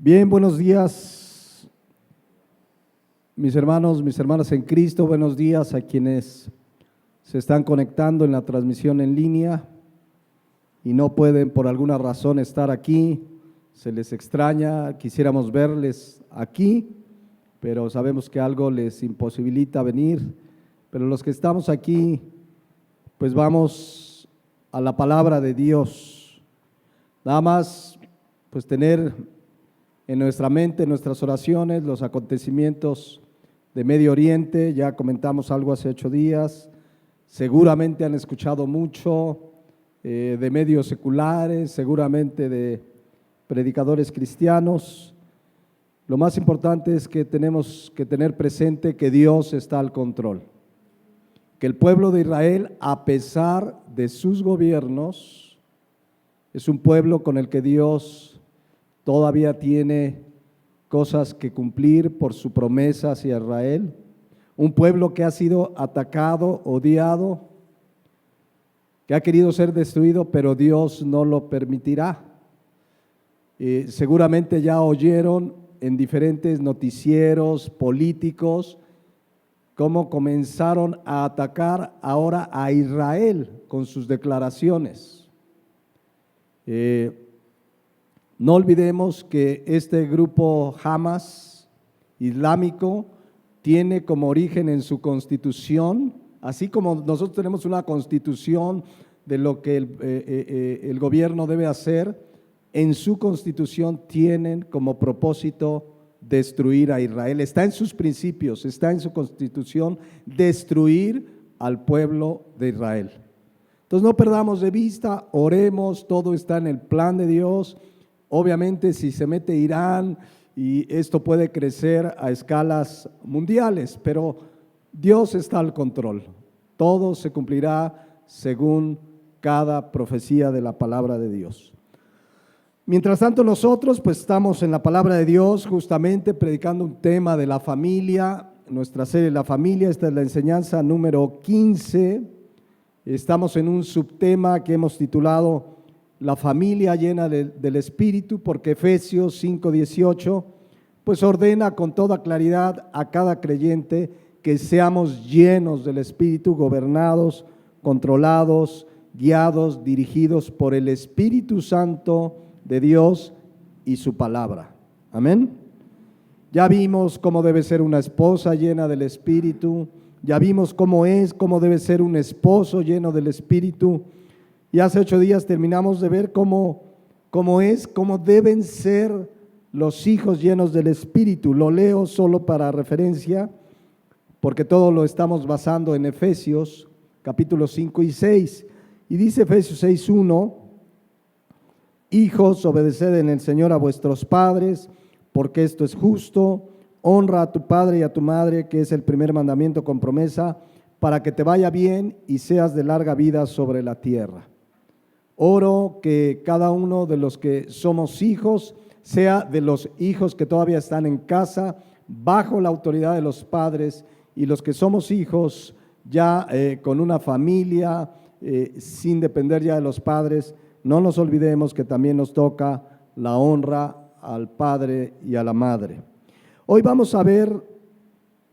Bien, buenos días, mis hermanos, mis hermanas en Cristo. Buenos días a quienes se están conectando en la transmisión en línea y no pueden por alguna razón estar aquí. Se les extraña, quisiéramos verles aquí, pero sabemos que algo les imposibilita venir. Pero los que estamos aquí, pues vamos a la palabra de Dios. Nada más, pues tener en nuestra mente, en nuestras oraciones, los acontecimientos de Medio Oriente. Ya comentamos algo hace 8 días. Seguramente han escuchado mucho de medios seculares, seguramente de predicadores cristianos. Lo más importante es que tenemos que tener presente que Dios está al control, que el pueblo de Israel, a pesar de sus gobiernos, es un pueblo con el que Dios todavía tiene cosas que cumplir por su promesa hacia Israel. Un pueblo que ha sido atacado, odiado, que ha querido ser destruido, pero Dios no lo permitirá. Seguramente ya oyeron en diferentes noticieros políticos cómo comenzaron a atacar ahora a Israel con sus declaraciones. No olvidemos que este grupo Hamas islámico tiene como origen en su constitución, así como nosotros tenemos una constitución de lo que el gobierno debe hacer, en su constitución tienen como propósito destruir a Israel. Está en sus principios, está en su constitución destruir al pueblo de Israel. Entonces no perdamos de vista, oremos, todo está en el plan de Dios. Obviamente si se mete Irán y esto puede crecer a escalas mundiales, pero Dios está al control. Todo se cumplirá según cada profecía de la palabra de Dios. Mientras tanto nosotros pues estamos en la palabra de Dios justamente predicando un tema de la familia, nuestra serie La Familia. Esta es la enseñanza número 15. Estamos en un subtema que hemos titulado La familia llena del Espíritu, porque Efesios 5:18 pues ordena con toda claridad a cada creyente que seamos llenos del Espíritu, gobernados, controlados, guiados, dirigidos por el Espíritu Santo de Dios y su palabra. Amén. Ya vimos cómo debe ser una esposa llena del Espíritu, ya vimos cómo debe ser un esposo lleno del Espíritu. Y hace 8 días terminamos de ver cómo deben ser los hijos llenos del Espíritu. Lo leo solo para referencia, porque todo lo estamos basando en Efesios, capítulos 5 y 6. Y dice Efesios 6:1, hijos, obedeced en el Señor a vuestros padres, porque esto es justo. Honra a tu padre y a tu madre, que es el primer mandamiento con promesa, para que te vaya bien y seas de larga vida sobre la tierra. Oro que cada uno de los que somos hijos, sea de los hijos que todavía están en casa, bajo la autoridad de los padres, y los que somos hijos ya con una familia, sin depender ya de los padres, no nos olvidemos que también nos toca la honra al padre y a la madre. Hoy vamos a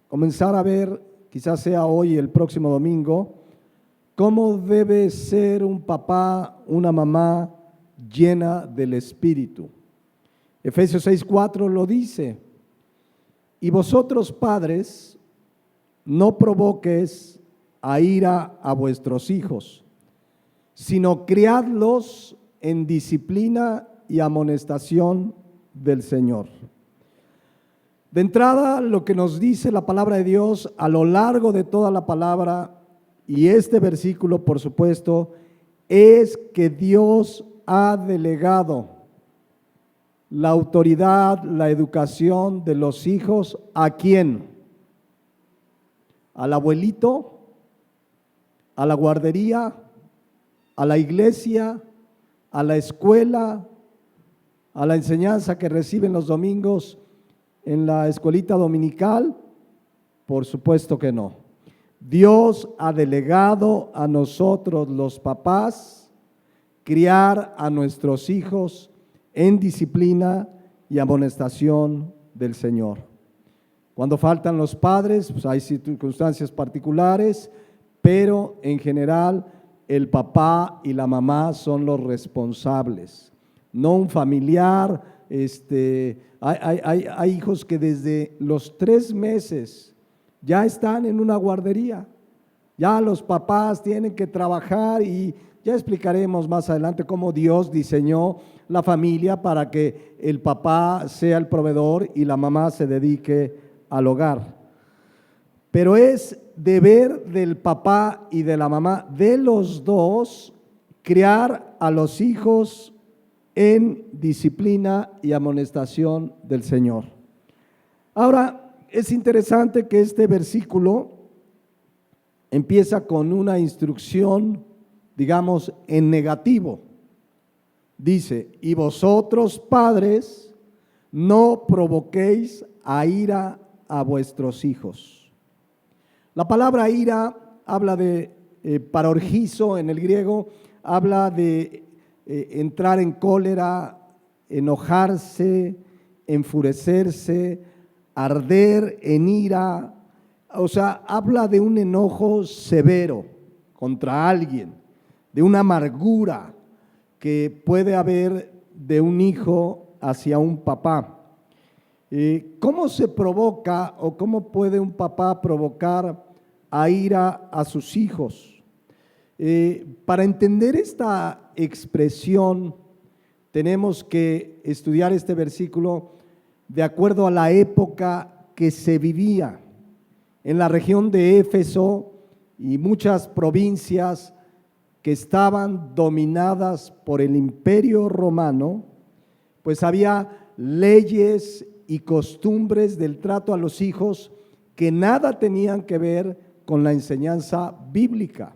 comenzar a ver, quizás sea hoy el próximo domingo, cómo debe ser un papá, una mamá llena del Espíritu. Efesios 6:4 lo dice: y vosotros padres, no provoquéis a ira a vuestros hijos, sino criadlos en disciplina y amonestación del Señor. De entrada, lo que nos dice la palabra de Dios a lo largo de toda la palabra, y este versículo, por supuesto, es que Dios ha delegado la autoridad, la educación de los hijos. ¿A quién? ¿Al abuelito? ¿A la guardería? ¿A la iglesia? ¿A la escuela? ¿A la enseñanza que reciben los domingos en la escuelita dominical? Por supuesto que no. Dios ha delegado a nosotros los papás criar a nuestros hijos en disciplina y amonestación del Señor. Cuando faltan los padres, pues hay circunstancias particulares, pero en general el papá y la mamá son los responsables, no un familiar. Hay hijos que desde los 3 meses ya están en una guardería, ya los papás tienen que trabajar y ya explicaremos más adelante cómo Dios diseñó la familia para que el papá sea el proveedor y la mamá se dedique al hogar. Pero es deber del papá y de la mamá, de los dos, criar a los hijos en disciplina y amonestación del Señor. Ahora, es interesante que este versículo empieza con una instrucción, digamos, en negativo. Dice: y vosotros, padres, no provoquéis a ira a vuestros hijos. La palabra ira habla de parorgizo en el griego, habla de entrar en cólera, enojarse, enfurecerse, arder en ira. O sea, habla de un enojo severo contra alguien, de una amargura que puede haber de un hijo hacia un papá. ¿Cómo se provoca o cómo puede un papá provocar a ira a sus hijos? Para entender esta expresión tenemos que estudiar este versículo de acuerdo a la época que se vivía. En la región de Éfeso y muchas provincias que estaban dominadas por el Imperio Romano, pues había leyes y costumbres del trato a los hijos que nada tenían que ver con la enseñanza bíblica.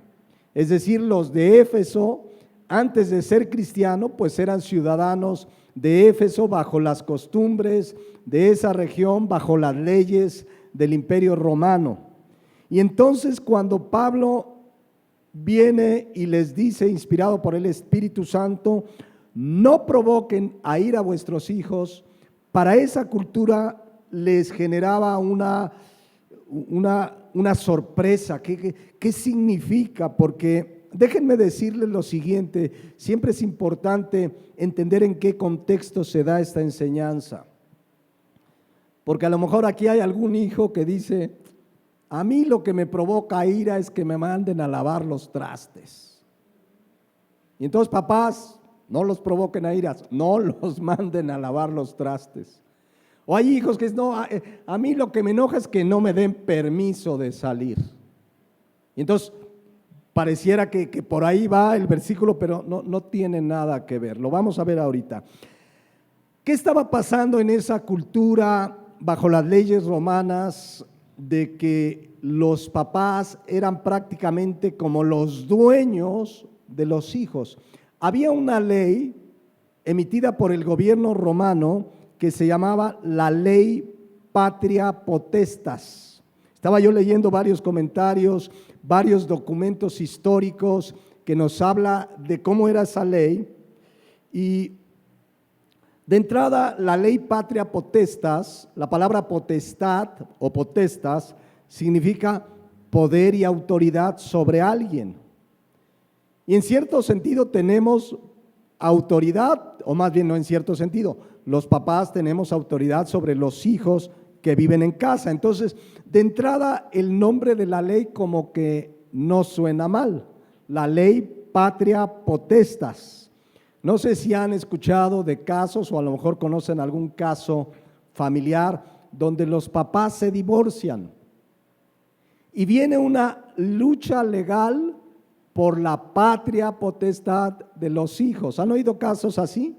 Es decir, los de Éfeso, antes de ser cristianos, pues eran ciudadanos de Éfeso bajo las costumbres de esa región, bajo las leyes del Imperio Romano. Y entonces cuando Pablo viene y les dice, inspirado por el Espíritu Santo, no provoquen a ira a vuestros hijos, para esa cultura les generaba una sorpresa. ¿Qué significa? Porque déjenme decirles lo siguiente, siempre es importante entender en qué contexto se da esta enseñanza. Porque a lo mejor aquí hay algún hijo que dice: a mí lo que me provoca ira es que me manden a lavar los trastes. Y entonces, papás, no los provoquen a iras, no los manden a lavar los trastes. O hay hijos que dicen: no, a mí lo que me enoja es que no me den permiso de salir. Y entonces pareciera que por ahí va el versículo, pero no tiene nada que ver. Lo vamos a ver ahorita. ¿Qué estaba pasando en esa cultura bajo las leyes romanas de que los papás eran prácticamente como los dueños de los hijos? Había una ley emitida por el gobierno romano que se llamaba la Ley Patria Potestas. Estaba yo leyendo varios comentarios, varios documentos históricos que nos habla de cómo era esa ley. Y de entrada, la Ley Patria Potestas, la palabra potestad o potestas significa poder y autoridad sobre alguien. Y en cierto sentido tenemos autoridad, o más bien no en cierto sentido, los papás tenemos autoridad sobre los hijos que viven en casa. Entonces, de entrada, el nombre de la ley como que no suena mal, la Ley Patria Potestas. No sé si han escuchado de casos o a lo mejor conocen algún caso familiar donde los papás se divorcian y viene una lucha legal por la patria potestad de los hijos. ¿Han oído casos así?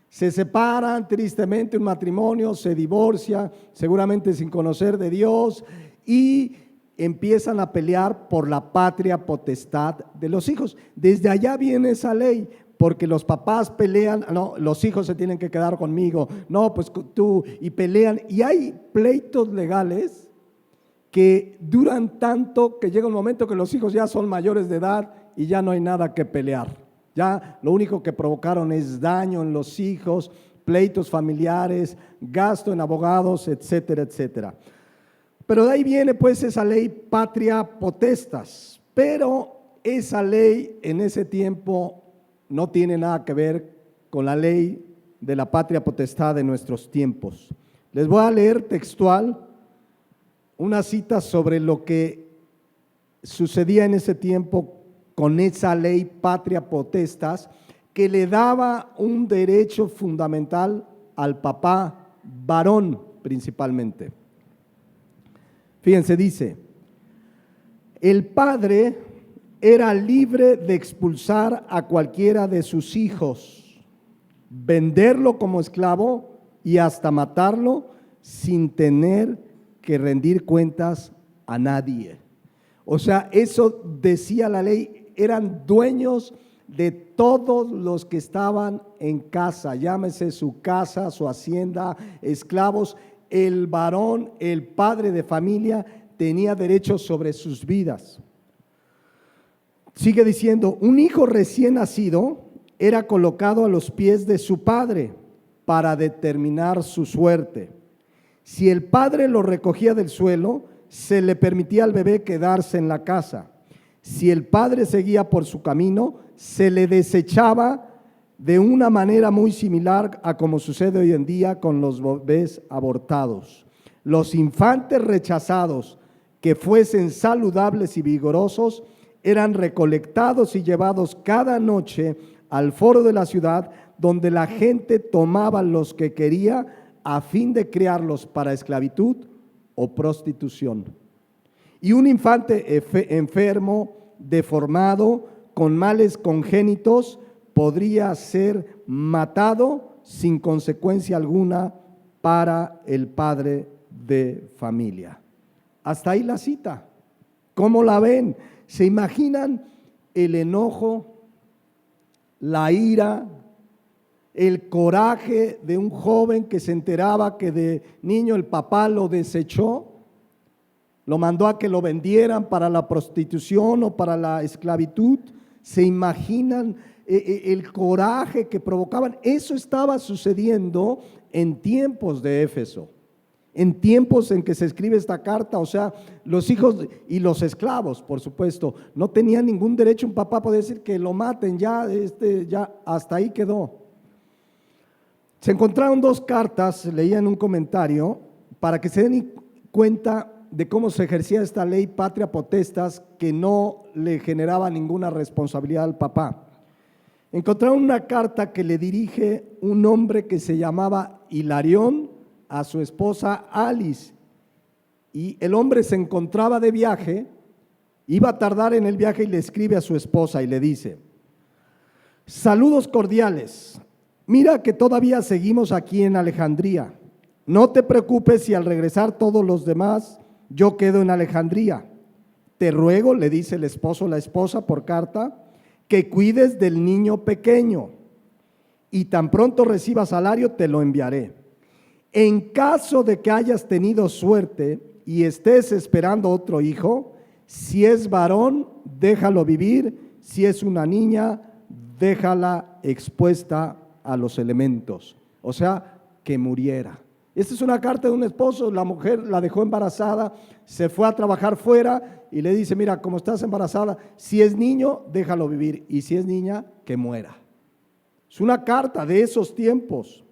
Se separan tristemente un matrimonio, se divorcia, seguramente sin conocer de Dios, y empiezan a pelear por la patria potestad de los hijos. Desde allá viene esa ley, porque los papás pelean: no, los hijos se tienen que quedar conmigo, no, pues tú, y pelean, y hay pleitos legales que duran tanto que llega un momento que los hijos ya son mayores de edad y ya no hay nada que pelear. Ya lo único que provocaron es daño en los hijos, pleitos familiares, gasto en abogados, etcétera, etcétera. Pero de ahí viene pues esa ley patria potestas, pero esa ley en ese tiempo no tiene nada que ver con la ley de la patria potestad de nuestros tiempos. Les voy a leer textual una cita sobre lo que sucedía en ese tiempo con esa ley patria potestas que le daba un derecho fundamental al papá varón principalmente. Fíjense, dice, el padre era libre de expulsar a cualquiera de sus hijos, venderlo como esclavo y hasta matarlo sin tener que rendir cuentas a nadie. O sea, eso decía la ley, eran dueños de todos los que estaban en casa, llámese su casa, su hacienda, esclavos. El varón, el padre de familia, tenía derechos sobre sus vidas. Sigue diciendo, un hijo recién nacido era colocado a los pies de su padre para determinar su suerte. Si el padre lo recogía del suelo, se le permitía al bebé quedarse en la casa. Si el padre seguía por su camino, se le desechaba de una manera muy similar a como sucede hoy en día con los bebés abortados. Los infantes rechazados que fuesen saludables y vigorosos eran recolectados y llevados cada noche al foro de la ciudad, donde la gente tomaba los que quería a fin de criarlos para esclavitud o prostitución. Y un infante enfermo, deformado, con males congénitos, podría ser matado sin consecuencia alguna para el padre de familia. Hasta ahí la cita. ¿Cómo la ven? ¿Se imaginan el enojo, la ira, el coraje de un joven que se enteraba que de niño el papá lo desechó, lo mandó a que lo vendieran para la prostitución o para la esclavitud? ¿Se imaginan el coraje que provocaban? Eso estaba sucediendo en tiempos de Éfeso, en tiempos en que se escribe esta carta. O sea, los hijos y los esclavos, por supuesto, no tenían ningún derecho. Un papá podía decir que lo maten, ya hasta ahí quedó. Se encontraron dos cartas, leía en un comentario, para que se den cuenta de cómo se ejercía esta ley patria potestas, que no le generaba ninguna responsabilidad al papá. Encontraron una carta que le dirige un hombre que se llamaba Hilarión a su esposa Alice, y el hombre se encontraba de viaje, iba a tardar en el viaje y le escribe a su esposa y le dice: saludos cordiales, mira que todavía seguimos aquí en Alejandría, no te preocupes si al regresar todos los demás yo quedo en Alejandría. Te ruego, le dice el esposo a la esposa por carta, que cuides del niño pequeño y tan pronto reciba salario te lo enviaré. En caso de que hayas tenido suerte y estés esperando otro hijo, si es varón, déjalo vivir, si es una niña, déjala expuesta a los elementos, o sea, que muriera. Esta es una carta de un esposo, la mujer la dejó embarazada, se fue a trabajar fuera y le dice: mira, como estás embarazada, si es niño, déjalo vivir, y si es niña, que muera. Es una carta de esos tiempos.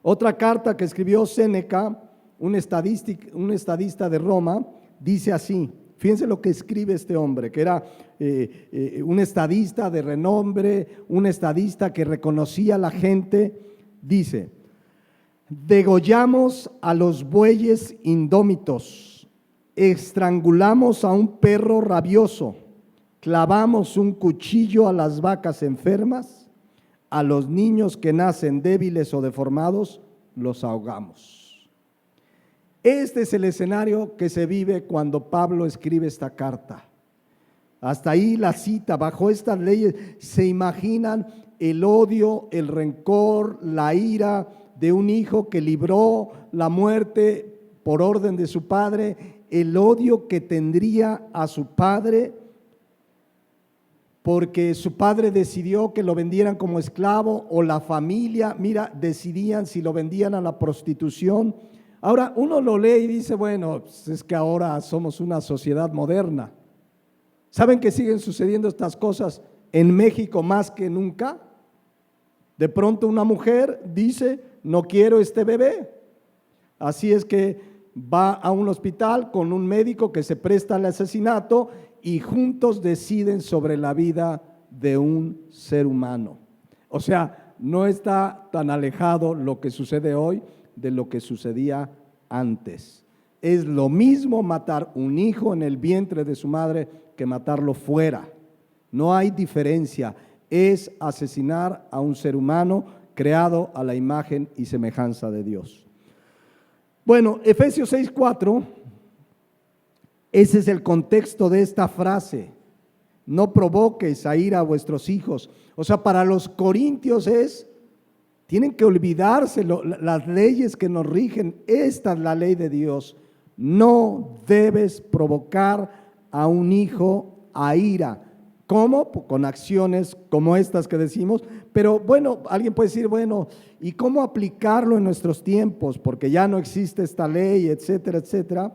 Otra carta que escribió Séneca, un estadista de Roma, dice así. Fíjense lo que escribe este hombre, que era un estadista de renombre, un estadista que reconocía a la gente. Dice: degollamos a los bueyes indómitos, estrangulamos a un perro rabioso, clavamos un cuchillo a las vacas enfermas, a los niños que nacen débiles o deformados, los ahogamos. Este es el escenario que se vive cuando Pablo escribe esta carta. Hasta ahí la cita. Bajo estas leyes se imaginan el odio, el rencor, la ira de un hijo que libró la muerte por orden de su padre, el odio que tendría a su padre porque su padre decidió que lo vendieran como esclavo, o la familia, mira, decidían si lo vendían a la prostitución. Ahora uno lo lee y dice, bueno, pues es que ahora somos una sociedad moderna. ¿Saben que siguen sucediendo estas cosas en México más que nunca? De pronto una mujer dice, no quiero este bebé. Así es que va a un hospital con un médico que se presta al asesinato y juntos deciden sobre la vida de un ser humano. O sea, no está tan alejado lo que sucede hoy de lo que sucedía antes. Es lo mismo matar un hijo en el vientre de su madre que matarlo fuera. No hay diferencia. Es asesinar a un ser humano creado a la imagen y semejanza de Dios. Bueno, Efesios 6:4, ese es el contexto de esta frase. No provoquéis a ira a vuestros hijos. O sea, para los corintios tienen que olvidarse las leyes que nos rigen. Esta es la ley de Dios. No debes provocar a un hijo a ira. ¿Cómo? Con acciones como estas que decimos. Pero bueno, alguien puede decir, bueno, ¿y cómo aplicarlo en nuestros tiempos? Porque ya no existe esta ley, etcétera, etcétera.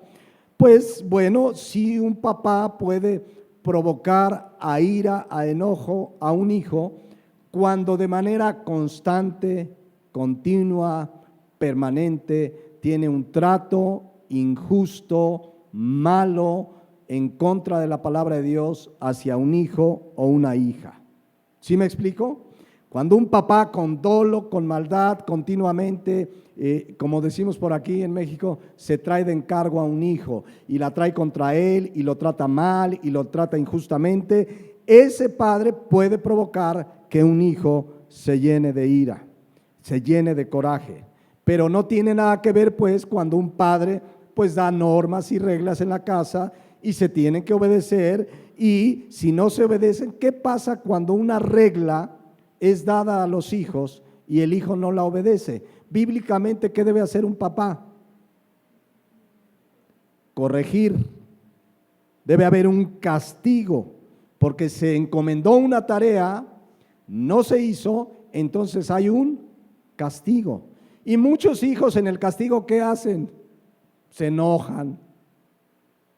Pues bueno, si un papá puede provocar a ira, a enojo a un hijo, cuando de manera constante, continua, permanente, tiene un trato injusto, malo, en contra de la palabra de Dios hacia un hijo o una hija. ¿Sí me explico? Cuando un papá con dolo, con maldad, continuamente, como decimos por aquí en México, se trae de encargo a un hijo y la trae contra él y lo trata mal y lo trata injustamente, ese padre puede provocar que un hijo se llene de ira, se llene de coraje. Pero no tiene nada que ver pues cuando un padre pues da normas y reglas en la casa y se tienen que obedecer, y si no se obedecen, ¿qué pasa cuando una regla es dada a los hijos y el hijo no la obedece? Bíblicamente, ¿qué debe hacer un papá? Corregir. Debe haber un castigo, porque se encomendó una tarea, no se hizo, entonces hay un castigo. Y muchos hijos en el castigo, ¿qué hacen? Se enojan.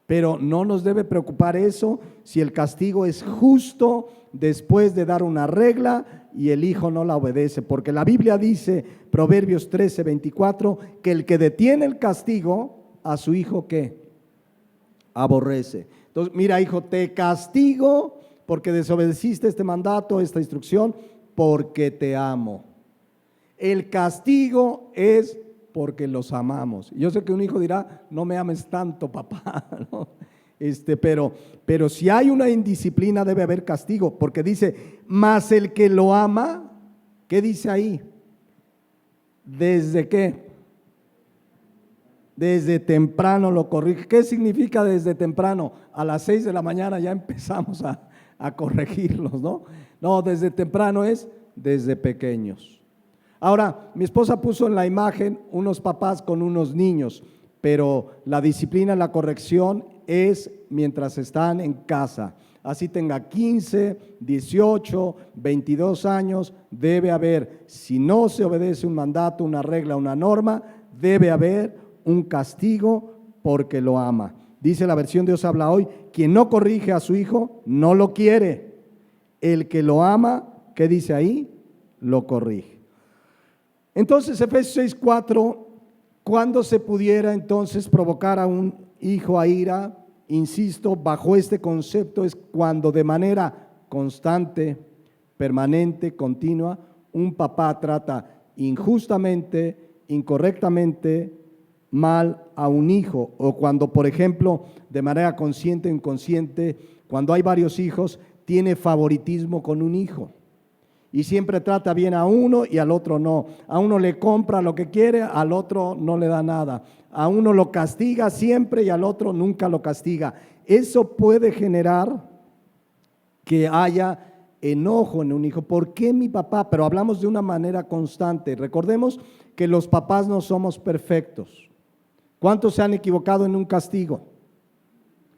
Pero no nos debe preocupar eso si el castigo es justo después de dar una regla y el hijo no la obedece, porque la Biblia dice, Proverbios 13:24, que el que detiene el castigo a su hijo, ¿qué? Aborrece. Entonces, mira, hijo, te castigo porque desobedeciste este mandato, esta instrucción, porque te amo. El castigo es porque los amamos. Yo sé que un hijo dirá, no me ames tanto, papá, ¿no? Pero si hay una indisciplina debe haber castigo, porque dice, mas el que lo ama, ¿qué dice ahí? ¿Desde qué? Desde temprano lo corrige. ¿Qué significa desde temprano? A las 6 de la mañana ya empezamos a corregirlos, ¿no? No, desde temprano es desde pequeños. Ahora, mi esposa puso en la imagen unos papás con unos niños, pero la disciplina, la corrección es mientras están en casa. Así tenga 15, 18, 22 años, debe haber, si no se obedece un mandato, una regla, una norma, debe haber un castigo porque lo ama. Dice la versión Dios habla hoy, quien no corrige a su hijo no lo quiere. El que lo ama, ¿qué dice ahí? Lo corrige. Entonces, Efesios 6:4, ¿cuándo se pudiera entonces provocar a un hijo a ira? Insisto, bajo este concepto es cuando de manera constante, permanente, continua, un papá trata injustamente, incorrectamente, mal a un hijo, o cuando, por ejemplo, de manera consciente o inconsciente, cuando hay varios hijos, tiene favoritismo con un hijo. Y siempre trata bien a uno y al otro no. A uno le compra lo que quiere, al otro no le da nada. A uno lo castiga siempre y al otro nunca lo castiga. Eso puede generar que haya enojo en un hijo. ¿Por qué mi papá? Pero hablamos de una manera constante. Recordemos que los papás no somos perfectos. ¿Cuántos se han equivocado en un castigo?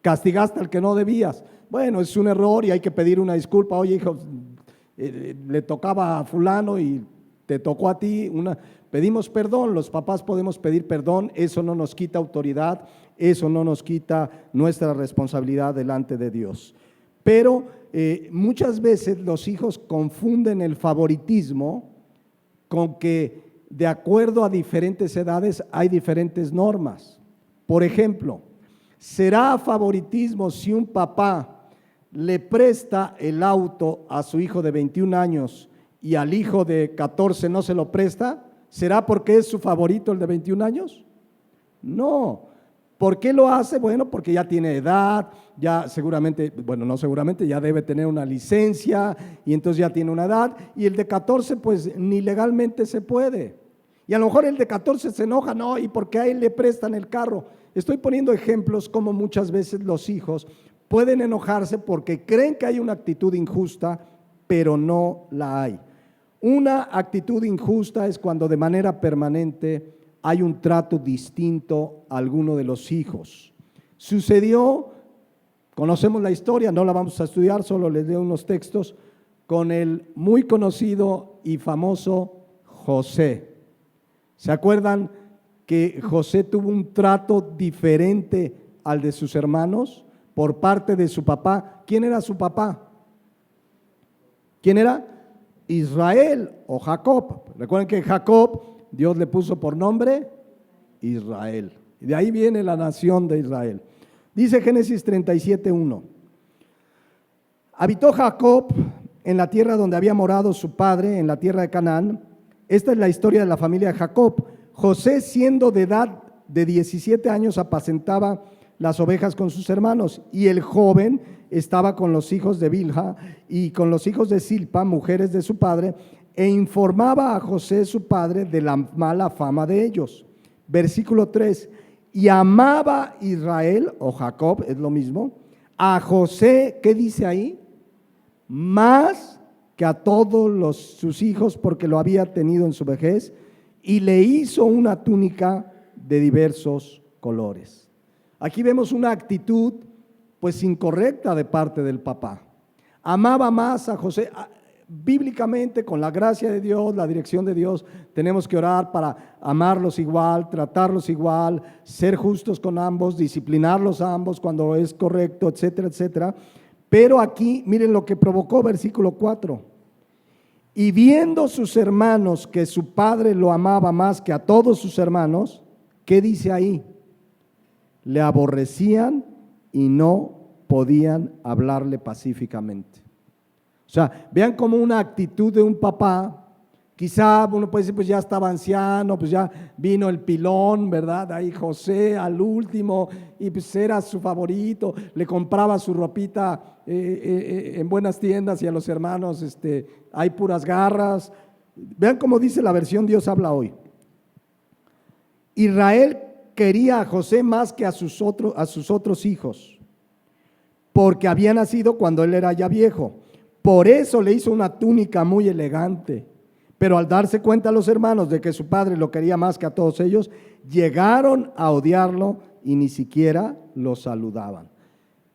castigaste al que no debías. Bueno, es un error y hay que pedir una disculpa. Oye, hijo, le tocaba a fulano y te tocó a ti. Pedimos perdón, los papás podemos pedir perdón, eso no nos quita autoridad, eso no nos quita nuestra responsabilidad delante de Dios. Pero muchas veces los hijos confunden el favoritismo con que de acuerdo a diferentes edades hay diferentes normas. Por ejemplo, ¿será favoritismo si un papá le presta el auto a su hijo de 21 años y al hijo de 14 no se lo presta? ¿Será porque es su favorito el de 21 años? No. ¿Por qué lo hace? Bueno, porque ya tiene edad, ya seguramente, bueno, no seguramente, ya debe tener una licencia y entonces ya tiene una edad, y el de 14 pues ni legalmente se puede. Y a lo mejor el de 14 se enoja, no, ¿y por qué a él le prestan el carro? Estoy poniendo ejemplos como muchas veces los hijos pueden enojarse porque creen que hay una actitud injusta, pero no la hay. Una actitud injusta es cuando de manera permanente hay un trato distinto a alguno de los hijos. Sucedió, conocemos la historia, no la vamos a estudiar, solo les leo unos textos, con el muy conocido y famoso José. ¿Se acuerdan que José tuvo un trato diferente al de sus hermanos por parte de su papá? ¿Quién era su papá? ¿Quién era? Israel o Jacob. Recuerden que Jacob, Dios le puso por nombre Israel. Y de ahí viene la nación de Israel. Dice Génesis 37:1. Habitó Jacob en la tierra donde había morado su padre, en la tierra de Canaán. Esta es la historia de la familia de Jacob. José, siendo de edad de 17 años, apacentaba las ovejas con sus hermanos, y el joven estaba con los hijos de Bilha y con los hijos de Silpa, mujeres de su padre, e informaba a José su padre de la mala fama de ellos. Versículo 3, y amaba Israel, o Jacob, es lo mismo, a José, ¿qué dice ahí? Más que a todos sus hijos, porque lo había tenido en su vejez, y le hizo una túnica de diversos colores. Aquí vemos una actitud pues incorrecta de parte del papá. Amaba más a José. Bíblicamente, con la gracia de Dios, la dirección de Dios, tenemos que orar para amarlos igual, tratarlos igual, ser justos con ambos, disciplinarlos a ambos cuando es correcto, etcétera, etcétera. Pero aquí, miren lo que provocó versículo 4. Y viendo sus hermanos que su padre lo amaba más que a todos sus hermanos, ¿qué dice ahí? Le aborrecían y no podían hablarle pacíficamente. O sea, vean como una actitud de un papá, quizá uno puede decir, pues ya estaba anciano, pues ya vino el pilón, ¿verdad? Ahí José al último, y pues era su favorito, le compraba su ropita en buenas tiendas, y a los hermanos hay puras garras. Vean cómo dice la versión Dios habla hoy. Israel quería a José más que a sus otros hijos, porque había nacido cuando él era ya viejo. Por eso le hizo una túnica muy elegante. Pero al darse cuenta los hermanos de que su padre lo quería más que a todos ellos, llegaron a odiarlo y ni siquiera lo saludaban.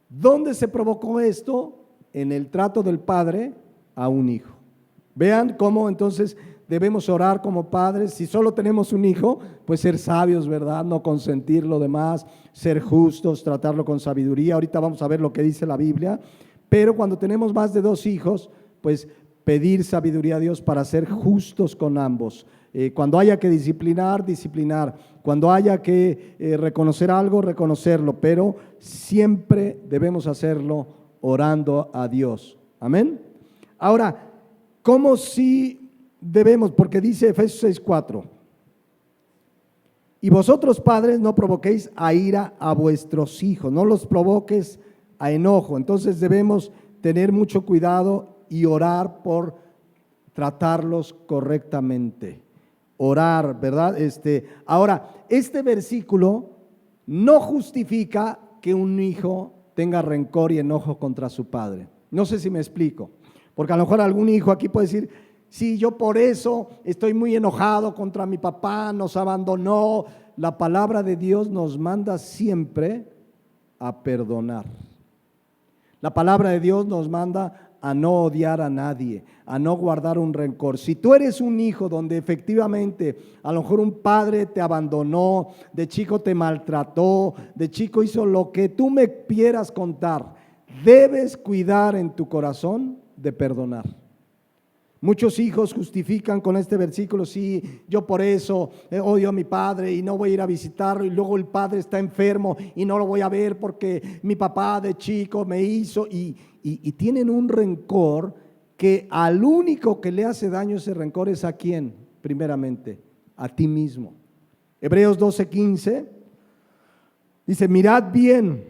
¿Dónde se provocó esto? En el trato del padre a un hijo. Vean cómo entonces debemos orar como padres. Si solo tenemos un hijo, pues ser sabios, ¿verdad? No consentir lo demás, ser justos, tratarlo con sabiduría. Ahorita vamos a ver lo que dice la Biblia. Pero cuando tenemos más de 2 hijos, pues pedir sabiduría a Dios para ser justos con ambos. Cuando haya que disciplinar, disciplinar. Cuando haya que reconocer algo, reconocerlo. Pero siempre debemos hacerlo orando a Dios. Amén. Ahora, ¿cómo si debemos? Porque dice Efesios 6:4. Y vosotros, padres, no provoquéis a ira a vuestros hijos, no los provoques a enojo. Entonces debemos tener mucho cuidado y orar por tratarlos correctamente. Orar, ¿verdad? Ahora, este versículo no justifica que un hijo tenga rencor y enojo contra su padre. No sé si me explico, porque a lo mejor algún hijo aquí puede decir, sí, yo por eso estoy muy enojado contra mi papá, nos abandonó. La palabra de Dios nos manda siempre a perdonar. La palabra de Dios nos manda a no odiar a nadie, a no guardar un rencor. Si tú eres un hijo donde efectivamente a lo mejor un padre te abandonó, de chico te maltrató, de chico hizo lo que tú me quieras contar, debes cuidar en tu corazón de perdonar. Muchos hijos justifican con este versículo: sí, yo por eso odio a mi padre y no voy a ir a visitarlo, y luego el padre está enfermo y no lo voy a ver porque mi papá de chico me hizo, y tienen un rencor que al único que le hace daño ese rencor es ¿a quién? Primeramente, a ti mismo. Hebreos 12:15 dice: mirad bien,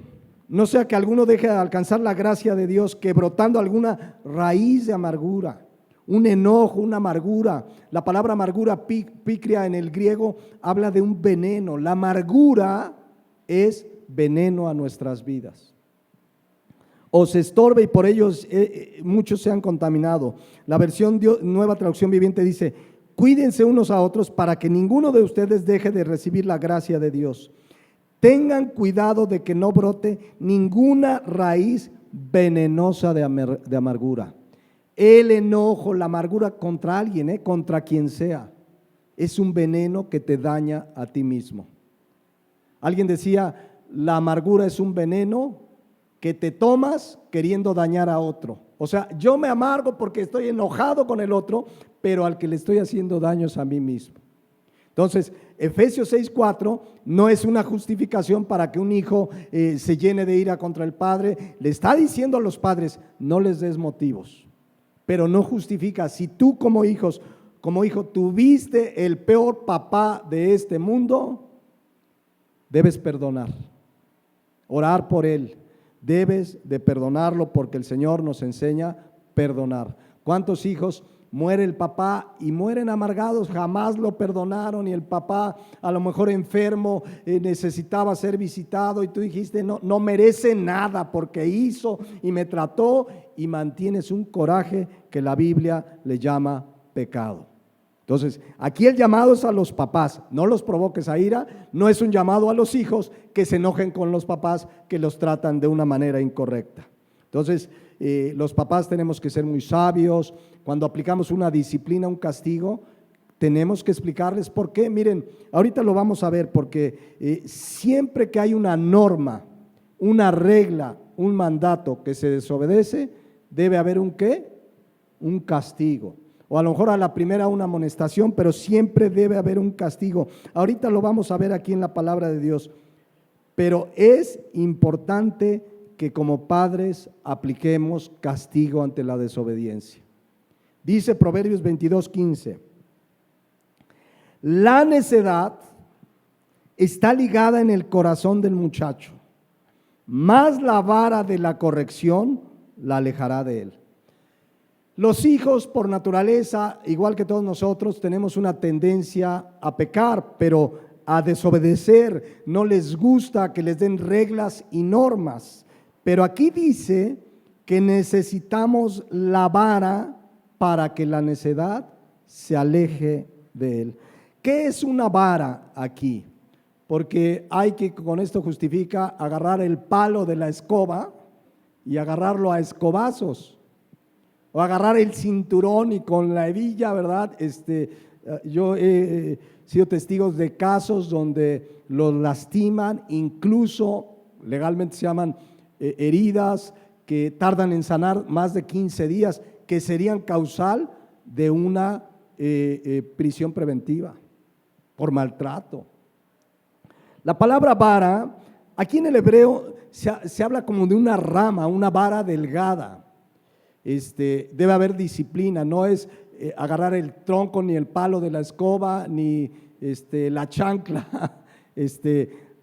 no sea que alguno deje de alcanzar la gracia de Dios, que brotando alguna raíz de amargura, un enojo, una amargura. La palabra amargura, picria en el griego, habla de un veneno. La amargura es veneno a nuestras vidas. Os estorbe y por ellos muchos se han contaminado. La versión Nueva Traducción Viviente dice: cuídense unos a otros para que ninguno de ustedes deje de recibir la gracia de Dios. Tengan cuidado de que no brote ninguna raíz venenosa de amargura. El enojo, la amargura contra alguien, contra quien sea, es un veneno que te daña a ti mismo. Alguien decía: la amargura es un veneno que te tomas queriendo dañar a otro. O sea, yo me amargo porque estoy enojado con el otro, pero al que le estoy haciendo daños a mí mismo. Entonces, Efesios 6:4 no es una justificación para que un hijo se llene de ira contra el padre. Le está diciendo a los padres: no les des motivos. Pero no justifica. Si tú como hijo tuviste el peor papá de este mundo, debes perdonar, orar por él, debes de perdonarlo, porque el Señor nos enseña a perdonar. ¿Cuántos hijos muere el papá y mueren amargados? Jamás lo perdonaron, y el papá a lo mejor enfermo, necesitaba ser visitado, y tú dijiste: no merece nada porque hizo y me trató, y mantienes un coraje que la Biblia le llama pecado. Entonces, aquí el llamado es a los papás: no los provoques a ira. No es un llamado a los hijos que se enojen con los papás que los tratan de una manera incorrecta. Entonces, los papás tenemos que ser muy sabios. Cuando aplicamos una disciplina, un castigo, tenemos que explicarles por qué. Miren, ahorita lo vamos a ver, porque siempre que hay una norma, una regla, un mandato que se desobedece, debe haber un ¿qué? Un castigo. O a lo mejor a la primera una amonestación, pero siempre debe haber un castigo. Ahorita lo vamos a ver aquí en la palabra de Dios. Pero es importante que como padres apliquemos castigo ante la desobediencia. Dice Proverbios 22:15: la necedad está ligada en el corazón del muchacho, mas la vara de la corrección la alejará de él. Los hijos, por naturaleza, igual que todos nosotros, tenemos una tendencia a pecar, pero a desobedecer. No les gusta que les den reglas y normas. Pero aquí dice que necesitamos la vara para que la necedad se aleje de él. ¿Qué es una vara aquí? Porque hay que, con esto justifica, agarrar el palo de la escoba y agarrarlo a escobazos, o agarrar el cinturón y con la hebilla, ¿verdad? Yo he sido testigo de casos donde los lastiman, incluso legalmente se llaman heridas que tardan en sanar más de 15 días, que serían causal de una prisión preventiva por maltrato. La palabra vara, aquí en el hebreo se habla como de una rama, una vara delgada. Debe haber disciplina, no es agarrar el tronco ni el palo de la escoba ni la chancla.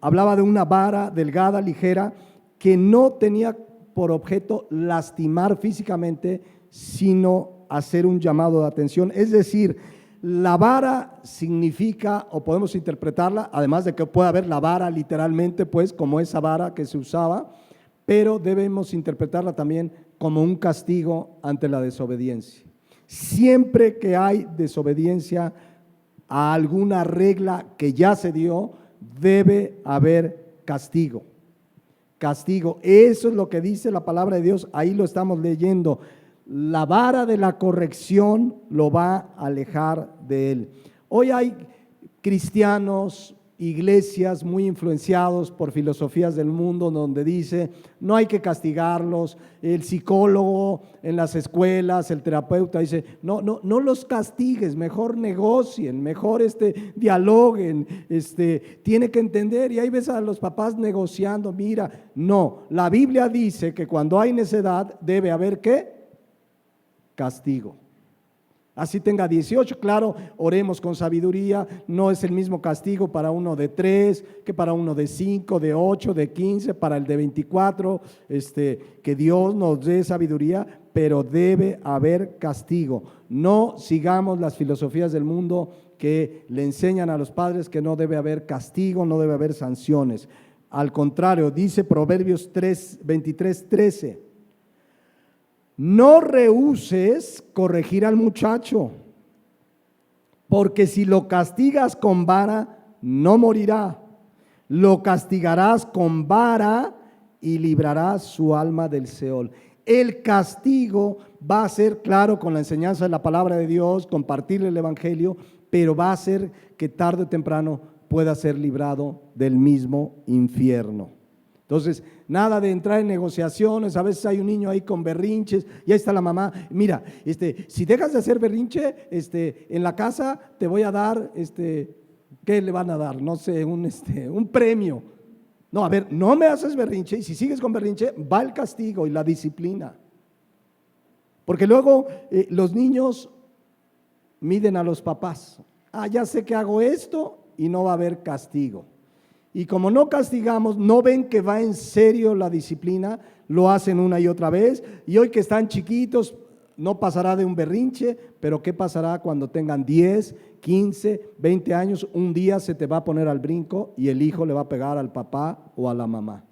Hablaba de una vara delgada, ligera, que no tenía por objeto lastimar físicamente, sino hacer un llamado de atención. Es decir, la vara significa, o podemos interpretarla, además de que puede haber la vara literalmente, pues como esa vara que se usaba, pero debemos interpretarla también como un castigo ante la desobediencia. Siempre que hay desobediencia a alguna regla que ya se dio, debe haber castigo. castigo. Eso es lo que dice la palabra de Dios, ahí lo estamos leyendo. La vara de la corrección lo va a alejar de él. Hoy hay cristianos, iglesias muy influenciados por filosofías del mundo donde dice no hay que castigarlos, el psicólogo en las escuelas, el terapeuta dice no los castigues, mejor negocien, mejor dialoguen, tiene que entender, y ahí ves a los papás negociando. Mira, no, la Biblia dice que cuando hay necedad debe haber ¿qué? Castigo. Así tenga 18, claro, oremos con sabiduría, no es el mismo castigo para uno de 3 que para uno de 5, de 8, de 15, para el de 24, que Dios nos dé sabiduría, pero debe haber castigo. No sigamos las filosofías del mundo que le enseñan a los padres que no debe haber castigo, no debe haber sanciones. Al contrario, dice Proverbios 23:13. No rehúses corregir al muchacho, porque si lo castigas con vara, no morirá. Lo castigarás con vara y librarás su alma del Seol. El castigo va a ser, claro, con la enseñanza de la palabra de Dios, compartirle el evangelio, pero va a ser que tarde o temprano pueda ser librado del mismo infierno. Entonces, nada de entrar en negociaciones. A veces hay un niño ahí con berrinches y ahí está la mamá. Mira, si dejas de hacer berrinche, en la casa te voy a dar, ¿qué le van a dar? No sé, un premio. No, a ver, no me haces berrinche, y si sigues con berrinche, va el castigo y la disciplina. Porque luego los niños miden a los papás. Ya sé que hago esto y no va a haber castigo. Y como no castigamos, no ven que va en serio la disciplina, lo hacen una y otra vez. Y hoy que están chiquitos, no pasará de un berrinche, pero ¿qué pasará cuando tengan 10, 15, 20 años? Un día se te va a poner al brinco y el hijo le va a pegar al papá o a la mamá.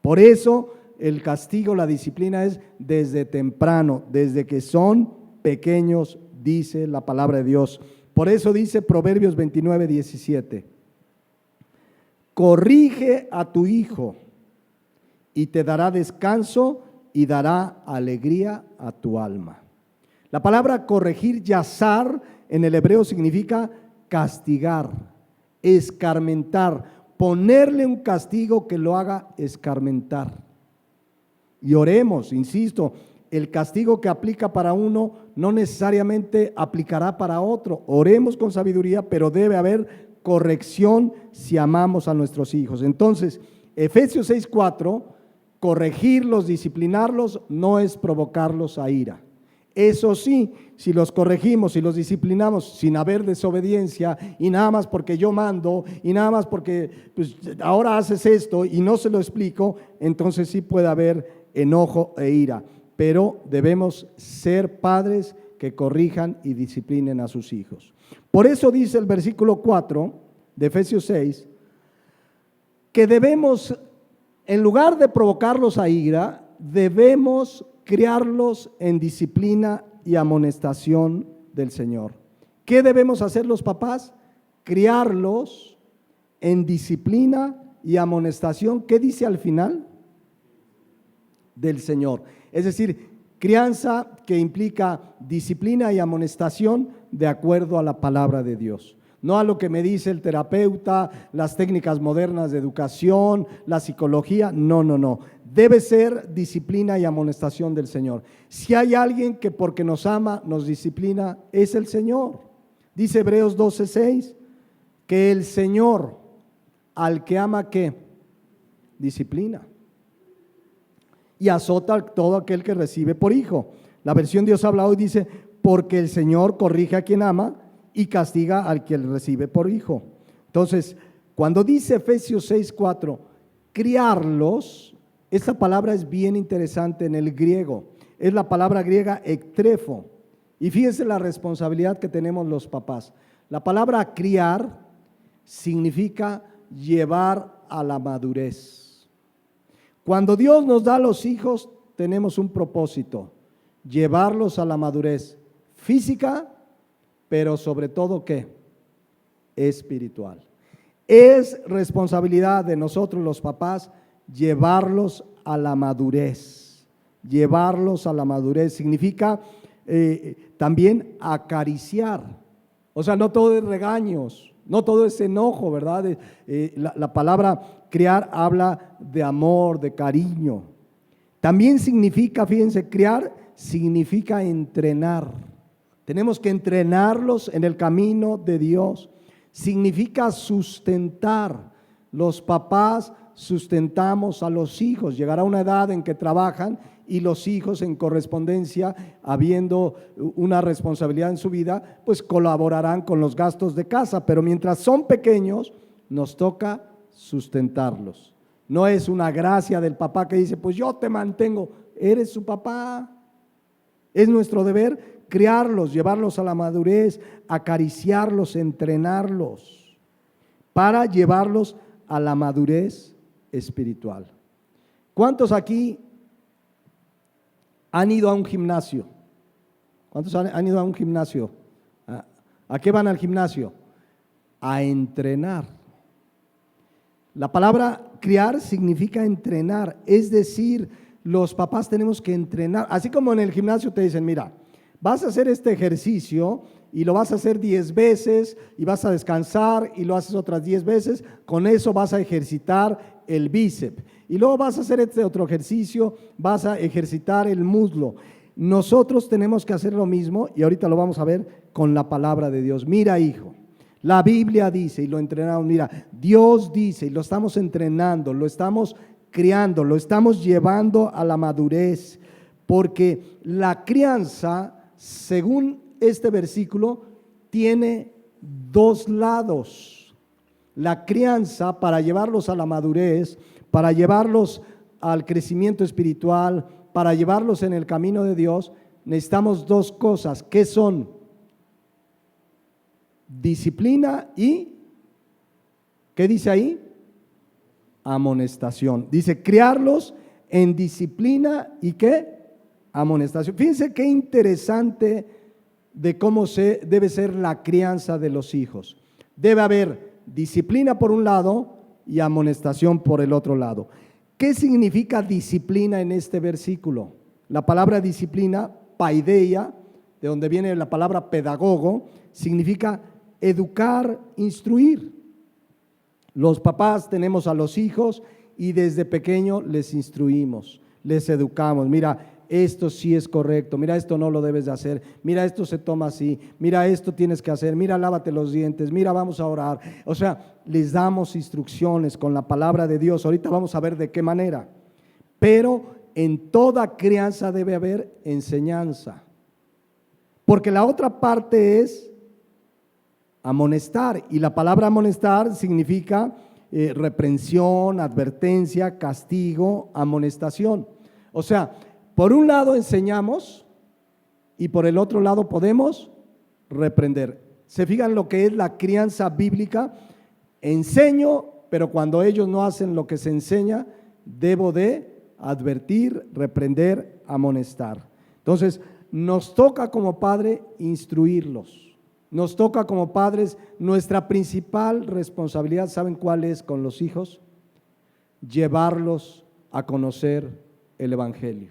Por eso el castigo, la disciplina es desde temprano, desde que son pequeños, dice la palabra de Dios. Por eso dice Proverbios 29:17. Corrige a tu hijo y te dará descanso y dará alegría a tu alma. La palabra corregir, yazar, en el hebreo significa castigar, escarmentar, ponerle un castigo que lo haga escarmentar. Y oremos, insisto, el castigo que aplica para uno no necesariamente aplicará para otro. Oremos con sabiduría, pero debe haber corrección si amamos a nuestros hijos. Entonces, Efesios 6:4, corregirlos, disciplinarlos, no es provocarlos a ira. Eso sí, si los corregimos y los disciplinamos sin haber desobediencia y nada más porque yo mando y nada más porque pues, ahora haces esto y no se lo explico, entonces sí puede haber enojo e ira. Pero debemos ser padres que corrijan y disciplinen a sus hijos. Por eso dice el versículo 4 de Efesios 6, que debemos, en lugar de provocarlos a ira, debemos criarlos en disciplina y amonestación del Señor. ¿Qué debemos hacer los papás? Criarlos en disciplina y amonestación. ¿Qué dice al final? Del Señor. Es decir, crianza que implica disciplina y amonestación de acuerdo a la palabra de Dios. No a lo que me dice el terapeuta, las técnicas modernas de educación, la psicología. No. Debe ser disciplina y amonestación del Señor. Si hay alguien que porque nos ama, nos disciplina, es el Señor. Dice Hebreos 12:6, que el Señor al que ama, ¿qué? Disciplina. Y azota a todo aquel que recibe por hijo. La versión Dios habla hoy dice, porque el Señor corrige a quien ama y castiga al que recibe por hijo. Entonces, cuando dice Efesios 6:4, criarlos, esta palabra es bien interesante en el griego. Es la palabra griega ektrefo. Y fíjense la responsabilidad que tenemos los papás. La palabra criar significa llevar a la madurez. Cuando Dios nos da a los hijos, tenemos un propósito, llevarlos a la madurez física, pero sobre todo, ¿qué? Espiritual. Es responsabilidad de nosotros los papás llevarlos a la madurez. Llevarlos a la madurez significa también acariciar. O sea, no todo es regaños, no todo es enojo, ¿verdad? La palabra criar habla de amor, de cariño. También significa, fíjense, criar significa entrenar. Tenemos que entrenarlos en el camino de Dios. Significa sustentar. Los papás sustentamos a los hijos. Llegará una edad en que trabajan y los hijos, en correspondencia, habiendo una responsabilidad en su vida, pues colaborarán con los gastos de casa. Pero mientras son pequeños, nos toca sustentarlos. No es una gracia del papá que dice, pues yo te mantengo. Eres su papá. Es nuestro deber criarlos, llevarlos a la madurez, acariciarlos, entrenarlos, para llevarlos a la madurez espiritual. ¿Cuántos aquí han ido a un gimnasio? ¿Cuántos han ido a un gimnasio? ¿A qué van al gimnasio? A entrenar. La palabra criar significa entrenar, es decir, los papás tenemos que entrenar, así como en el gimnasio te dicen, mira, vas a hacer este ejercicio y lo vas a hacer 10 veces y vas a descansar y lo haces otras 10 veces, con eso vas a ejercitar el bíceps y luego vas a hacer este otro ejercicio, vas a ejercitar el muslo. Nosotros tenemos que hacer lo mismo y ahorita lo vamos a ver con la palabra de Dios. Mira, hijo, la Biblia dice y lo entrenamos, mira, Dios dice y lo estamos entrenando, lo estamos criando, lo estamos llevando a la madurez, porque la crianza, según este versículo, tiene dos lados. La crianza, para llevarlos a la madurez, para llevarlos al crecimiento espiritual, para llevarlos en el camino de Dios, necesitamos dos cosas. ¿Qué son? Disciplina y, ¿qué dice ahí? Amonestación. Dice, criarlos en disciplina y ¿qué? Amonestación. Fíjense qué interesante de cómo debe ser la crianza de los hijos. Debe haber disciplina por un lado y amonestación por el otro lado. ¿Qué significa disciplina en este versículo? La palabra disciplina, paideia, de donde viene la palabra pedagogo, significa educar, instruir. Los papás tenemos a los hijos y desde pequeño les instruimos, les educamos. Mira, esto sí es correcto, mira, esto no lo debes de hacer, mira, esto se toma así, mira, esto tienes que hacer, mira, lávate los dientes, mira, vamos a orar. O sea, les damos instrucciones con la palabra de Dios. Ahorita vamos a ver de qué manera. Pero en toda crianza debe haber enseñanza, porque la otra parte es amonestar, y la palabra amonestar significa reprensión, advertencia, castigo, amonestación. O sea, por un lado enseñamos y por el otro lado podemos reprender. ¿Se fijan lo que es la crianza bíblica? Enseño, pero cuando ellos no hacen lo que se enseña, debo de advertir, reprender, amonestar. Entonces, nos toca como padre instruirlos. Nos toca como padres, nuestra principal responsabilidad, ¿saben cuál es con los hijos? Llevarlos a conocer el Evangelio,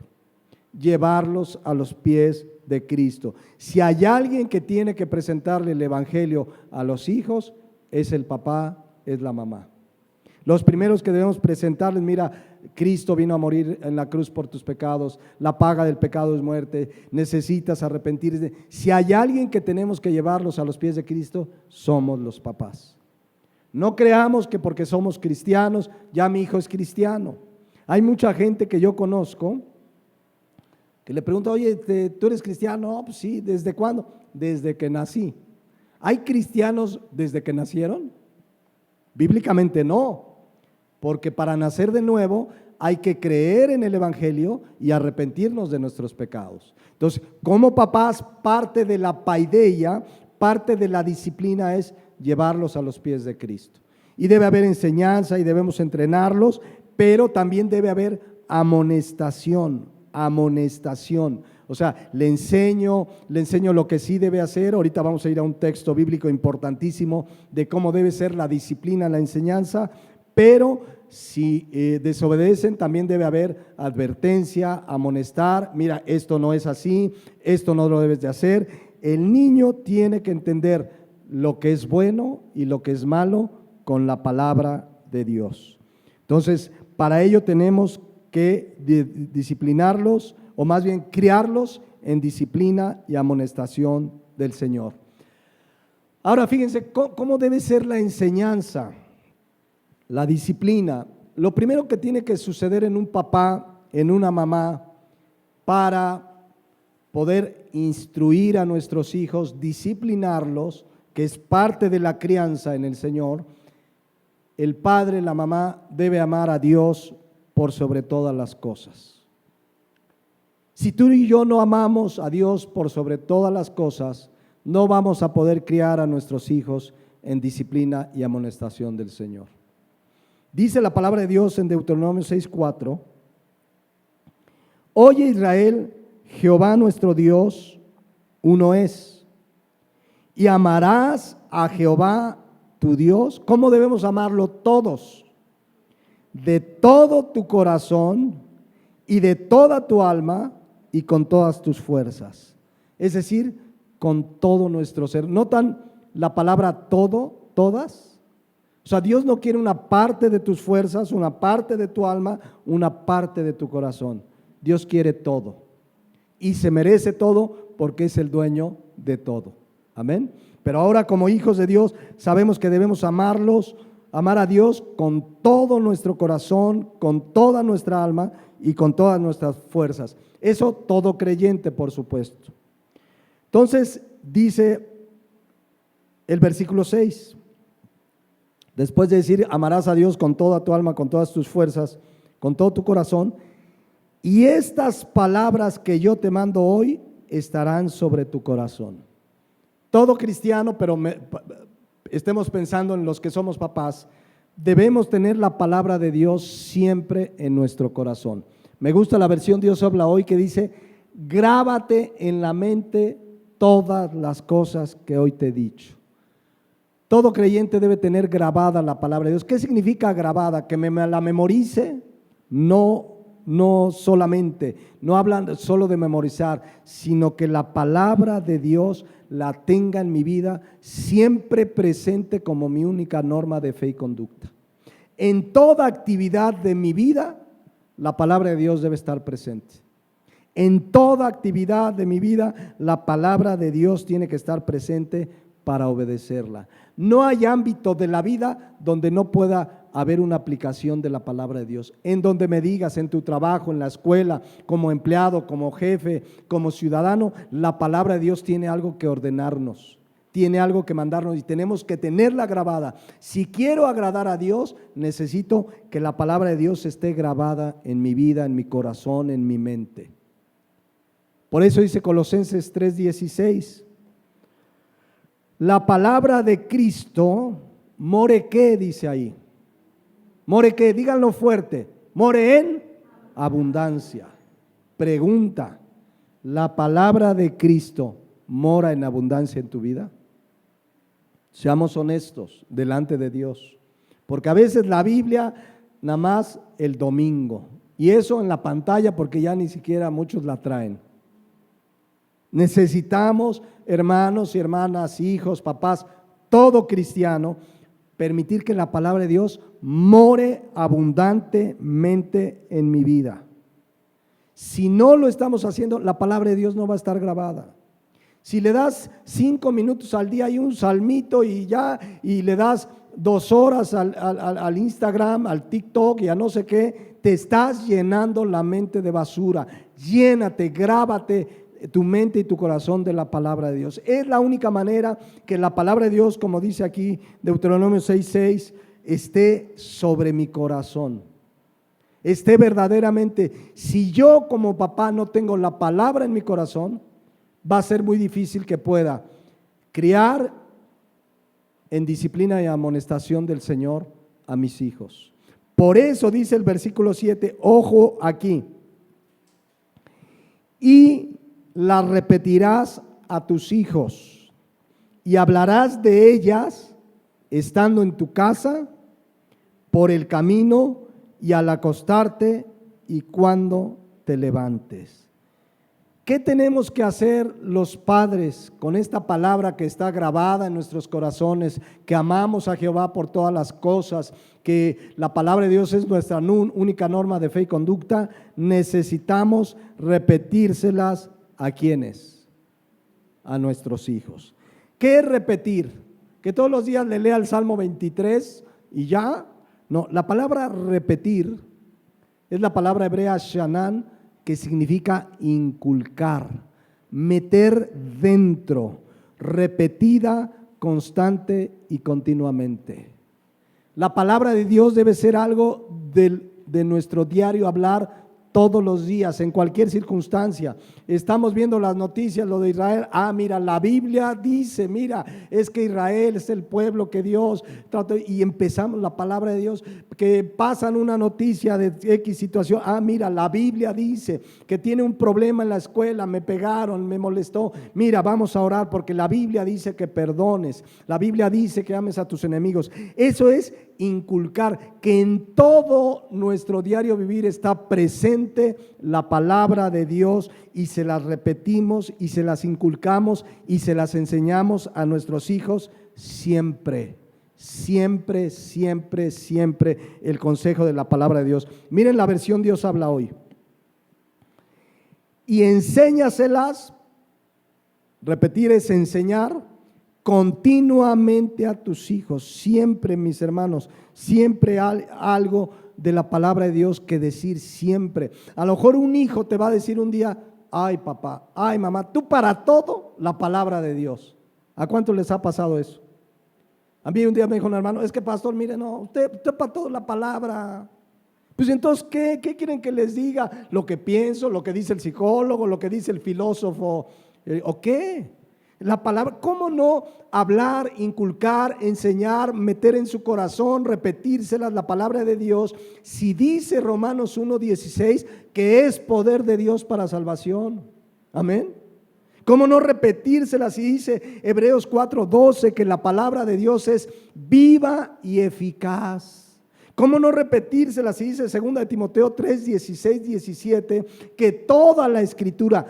llevarlos a los pies de Cristo. Si hay alguien que tiene que presentarle el Evangelio a los hijos, es el papá, es la mamá. Los primeros que debemos presentarles, mira, Cristo vino a morir en la cruz por tus pecados, la paga del pecado es muerte, necesitas arrepentirte. Si hay alguien que tenemos que llevarlos a los pies de Cristo, somos los papás. No creamos que porque somos cristianos, ya mi hijo es cristiano. Hay mucha gente que yo conozco que le pregunta, oye, ¿tú eres cristiano? No, pues sí, ¿desde cuándo? Desde que nací. ¿Hay cristianos desde que nacieron? Bíblicamente no. Porque para nacer de nuevo hay que creer en el Evangelio y arrepentirnos de nuestros pecados. Entonces, como papás, parte de la paideia, parte de la disciplina es llevarlos a los pies de Cristo. Y debe haber enseñanza y debemos entrenarlos, pero también debe haber amonestación. O sea, le enseño lo que sí debe hacer. Ahorita vamos a ir a un texto bíblico importantísimo de cómo debe ser la disciplina, la enseñanza, pero si desobedecen, también debe haber advertencia, amonestar, mira, esto no es así, esto no lo debes de hacer. El niño tiene que entender lo que es bueno y lo que es malo con la palabra de Dios. Entonces, para ello tenemos que disciplinarlos, o más bien criarlos en disciplina y amonestación del Señor. Ahora, fíjense cómo debe ser la enseñanza, la disciplina. Lo primero que tiene que suceder en un papá, en una mamá, para poder instruir a nuestros hijos, disciplinarlos, que es parte de la crianza en el Señor, el padre, la mamá debe amar a Dios por sobre todas las cosas. Si tú y yo no amamos a Dios por sobre todas las cosas, no vamos a poder criar a nuestros hijos en disciplina y amonestación del Señor. Dice la palabra de Dios en Deuteronomio 6:4: Oye Israel, Jehová nuestro Dios, uno es, y amarás a Jehová tu Dios. ¿Cómo debemos amarlo? Todos, de todo tu corazón y de toda tu alma y con todas tus fuerzas. Es decir, con todo nuestro ser. ¿Notan la palabra todo, todas? O sea, Dios no quiere una parte de tus fuerzas, una parte de tu alma, una parte de tu corazón. Dios quiere todo y se merece todo porque es el dueño de todo. Amén. Pero ahora, como hijos de Dios, sabemos que debemos amarlos, amar a Dios con todo nuestro corazón, con toda nuestra alma y con todas nuestras fuerzas. Eso todo creyente, por supuesto. Entonces dice el versículo 6, después de decir amarás a Dios con toda tu alma, con todas tus fuerzas, con todo tu corazón, y estas palabras que yo te mando hoy estarán sobre tu corazón. Todo cristiano, pero estemos pensando en los que somos papás, debemos tener la palabra de Dios siempre en nuestro corazón. Me gusta la versión Dios habla hoy que dice: grábate en la mente todas las cosas que hoy te he dicho. Todo creyente debe tener grabada la palabra de Dios. ¿Qué significa grabada? Que me la memorice. No solamente, no hablan solo de memorizar, sino que la palabra de Dios la tenga en mi vida siempre presente como mi única norma de fe y conducta. En toda actividad de mi vida, la palabra de Dios debe estar presente. En toda actividad de mi vida, la palabra de Dios tiene que estar presente para obedecerla. No hay ámbito de la vida donde no pueda haber una aplicación de la palabra de Dios. En donde me digas, en tu trabajo, en la escuela, como empleado, como jefe, como ciudadano, la palabra de Dios tiene algo que ordenarnos, tiene algo que mandarnos y tenemos que tenerla grabada. Si quiero agradar a Dios, necesito que la palabra de Dios esté grabada en mi vida, en mi corazón, en mi mente. Por eso dice Colosenses 3:16, la palabra de Cristo, more qué, dice ahí. More qué, díganlo fuerte, more en abundancia. Pregunta, ¿la palabra de Cristo mora en abundancia en tu vida? Seamos honestos delante de Dios, porque a veces la Biblia nada más el domingo, y eso en la pantalla porque ya ni siquiera muchos la traen. Necesitamos, hermanos y hermanas, hijos, papás, todo cristiano, permitir que la palabra de Dios more abundantemente en mi vida. Si no lo estamos haciendo, la palabra de Dios no va a estar grabada. Si le das 5 minutos al día y un salmito y ya, y le das 2 horas al Instagram, al TikTok y a no sé qué, te estás llenando la mente de basura. Llénate, grábate tu mente y tu corazón de la palabra de Dios. Es la única manera que la palabra de Dios, como dice aquí Deuteronomio 6:6, esté sobre mi corazón, esté verdaderamente. Si yo como papá no tengo la palabra en mi corazón, va a ser muy difícil que pueda criar en disciplina y amonestación del Señor a mis hijos. Por eso dice el versículo 7, ojo aquí, y la repetirás a tus hijos y hablarás de ellas estando en tu casa, por el camino y al acostarte y cuando te levantes. ¿Qué tenemos que hacer los padres con esta palabra que está grabada en nuestros corazones, que amamos a Jehová por todas las cosas, que la palabra de Dios es nuestra única norma de fe y conducta? Necesitamos repetírselas ¿a quiénes? A nuestros hijos. ¿Qué es repetir? ¿Que todos los días le lea el Salmo 23 y ya? No, la palabra repetir es la palabra hebrea shanan, que significa inculcar, meter dentro, repetida, constante y continuamente. La palabra de Dios debe ser algo de nuestro diario hablar todos los días, en cualquier circunstancia. Estamos viendo las noticias, lo de Israel. Mira, la Biblia dice, mira, es que Israel es el pueblo que Dios trató. Y empezamos la palabra de Dios, que pasan una noticia de X situación. Mira, la Biblia dice que tiene un problema en la escuela, me pegaron, me molestó. Mira, vamos a orar porque la Biblia dice que perdones. La Biblia dice que ames a tus enemigos. Eso es inculcar, que en todo nuestro diario vivir está presente la palabra de Dios, y se las repetimos y se las inculcamos y se las enseñamos a nuestros hijos siempre, siempre, siempre, siempre el consejo de la palabra de Dios. Miren la versión Dios habla hoy. Y enséñaselas, repetir es enseñar, continuamente a tus hijos. Siempre, mis hermanos, siempre hay algo de la palabra de Dios que decir siempre. A lo mejor un hijo te va a decir un día: ay papá, ay mamá, tú para todo la palabra de Dios. ¿A cuánto les ha pasado eso? A mí un día me dijo un hermano: es que pastor, mire, no, usted para todo la palabra. Pues entonces, ¿qué quieren que les diga? ¿Lo que pienso, lo que dice el psicólogo, lo que dice el filósofo? ¿O qué? La palabra, ¿cómo no hablar, inculcar, enseñar, meter en su corazón, repetírselas la palabra de Dios, si dice Romanos 1:16 que es poder de Dios para salvación? Amén. ¿Cómo no repetírselas si dice Hebreos 4:12 que la palabra de Dios es viva y eficaz? ¿Cómo no repetírselas si dice 2 Timoteo 3:16, 17 que toda la escritura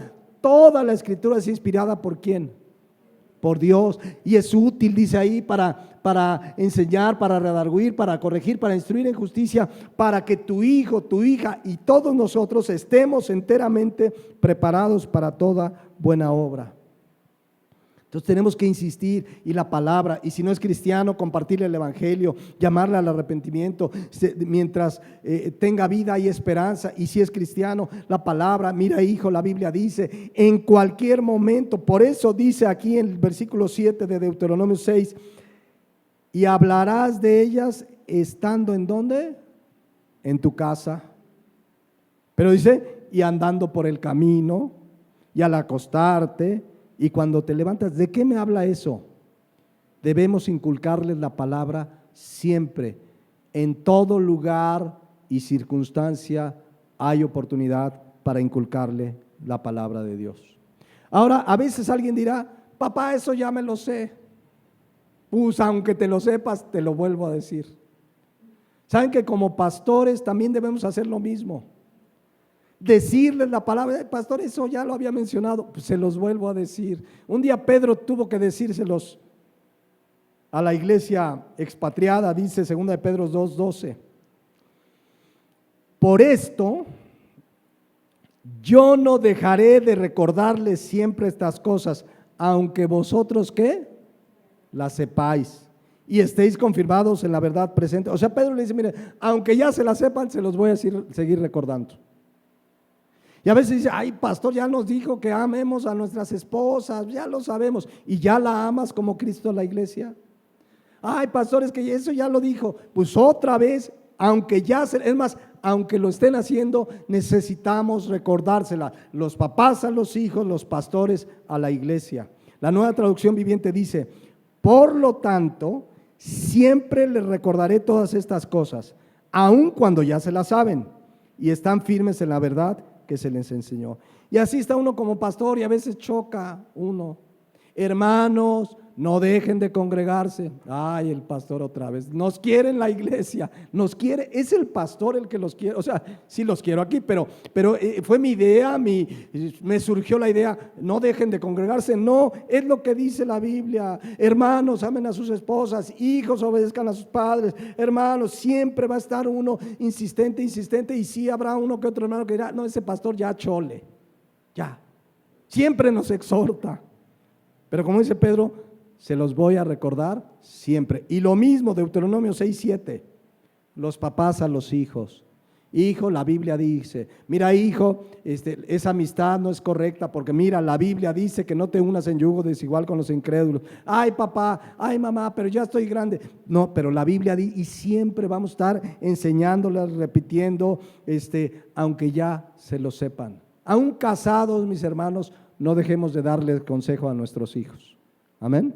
es inspirada ¿por quién? Por Dios, y es útil, dice ahí, para enseñar, para redarguir, para corregir, para instruir en justicia, para que tu hijo, tu hija y todos nosotros estemos enteramente preparados para toda buena obra. Entonces tenemos que insistir, y la palabra, y si no es cristiano, compartirle el evangelio, llamarle al arrepentimiento, mientras tenga vida y esperanza. Y si es cristiano, la palabra, mira hijo, la Biblia dice, en cualquier momento. Por eso dice aquí en el versículo 7 de Deuteronomio 6, y hablarás de ellas estando ¿en dónde? En tu casa. Pero dice, y andando por el camino, y al acostarte, y cuando te levantas. ¿De qué me habla eso? Debemos inculcarles la palabra siempre. En todo lugar y circunstancia hay oportunidad para inculcarle la palabra de Dios. Ahora, a veces alguien dirá: papá, eso ya me lo sé. Pues aunque te lo sepas, te lo vuelvo a decir. ¿Saben que como pastores también debemos hacer lo mismo? Decirles la palabra. Pastor, eso ya lo había mencionado. Pues se los vuelvo a decir. Un día Pedro tuvo que decírselos a la iglesia expatriada. Dice 2 de Pedro 2:12: por esto yo no dejaré de recordarles siempre estas cosas, aunque vosotros ¿qué? Las sepáis y estéis confirmados en la verdad presente. O sea, Pedro le dice: mire, aunque ya se la sepan, se los voy a seguir recordando. Y a veces dice: ay pastor, ya nos dijo que amemos a nuestras esposas, ya lo sabemos. ¿Y ya la amas como Cristo a la iglesia? Ay pastor, es que eso ya lo dijo. Pues otra vez, aunque es más, aunque lo estén haciendo, necesitamos recordársela. Los papás a los hijos, los pastores a la iglesia. La Nueva Traducción Viviente dice: por lo tanto, siempre les recordaré todas estas cosas, aun cuando ya se las saben y están firmes en la verdad que se les enseñó. Y así está uno como pastor, y a veces choca uno. Hermanos, no dejen de congregarse. Ay, el pastor otra vez, nos quiere en la iglesia, nos quiere, es el pastor el que los quiere, o sea, sí los quiero aquí, pero fue mi idea, me surgió la idea, no dejen de congregarse. No, es lo que dice la Biblia. Hermanos, amen a sus esposas, hijos, obedezcan a sus padres. Hermanos, siempre va a estar uno insistente, y sí habrá uno que otro hermano que dirá, no, ese pastor ya chole, ya, siempre nos exhorta. Pero como dice Pedro, se los voy a recordar siempre. Y lo mismo, Deuteronomio 6:7, los papás a los hijos. Hijo, la Biblia dice, mira hijo, esa amistad no es correcta porque mira, la Biblia dice que no te unas en yugo desigual con los incrédulos. Ay papá, ay mamá, pero ya estoy grande. No, pero la Biblia dice, y siempre vamos a estar enseñándoles, repitiendo, aunque ya se lo sepan. Aún casados, mis hermanos, no dejemos de darle consejo a nuestros hijos. Amén.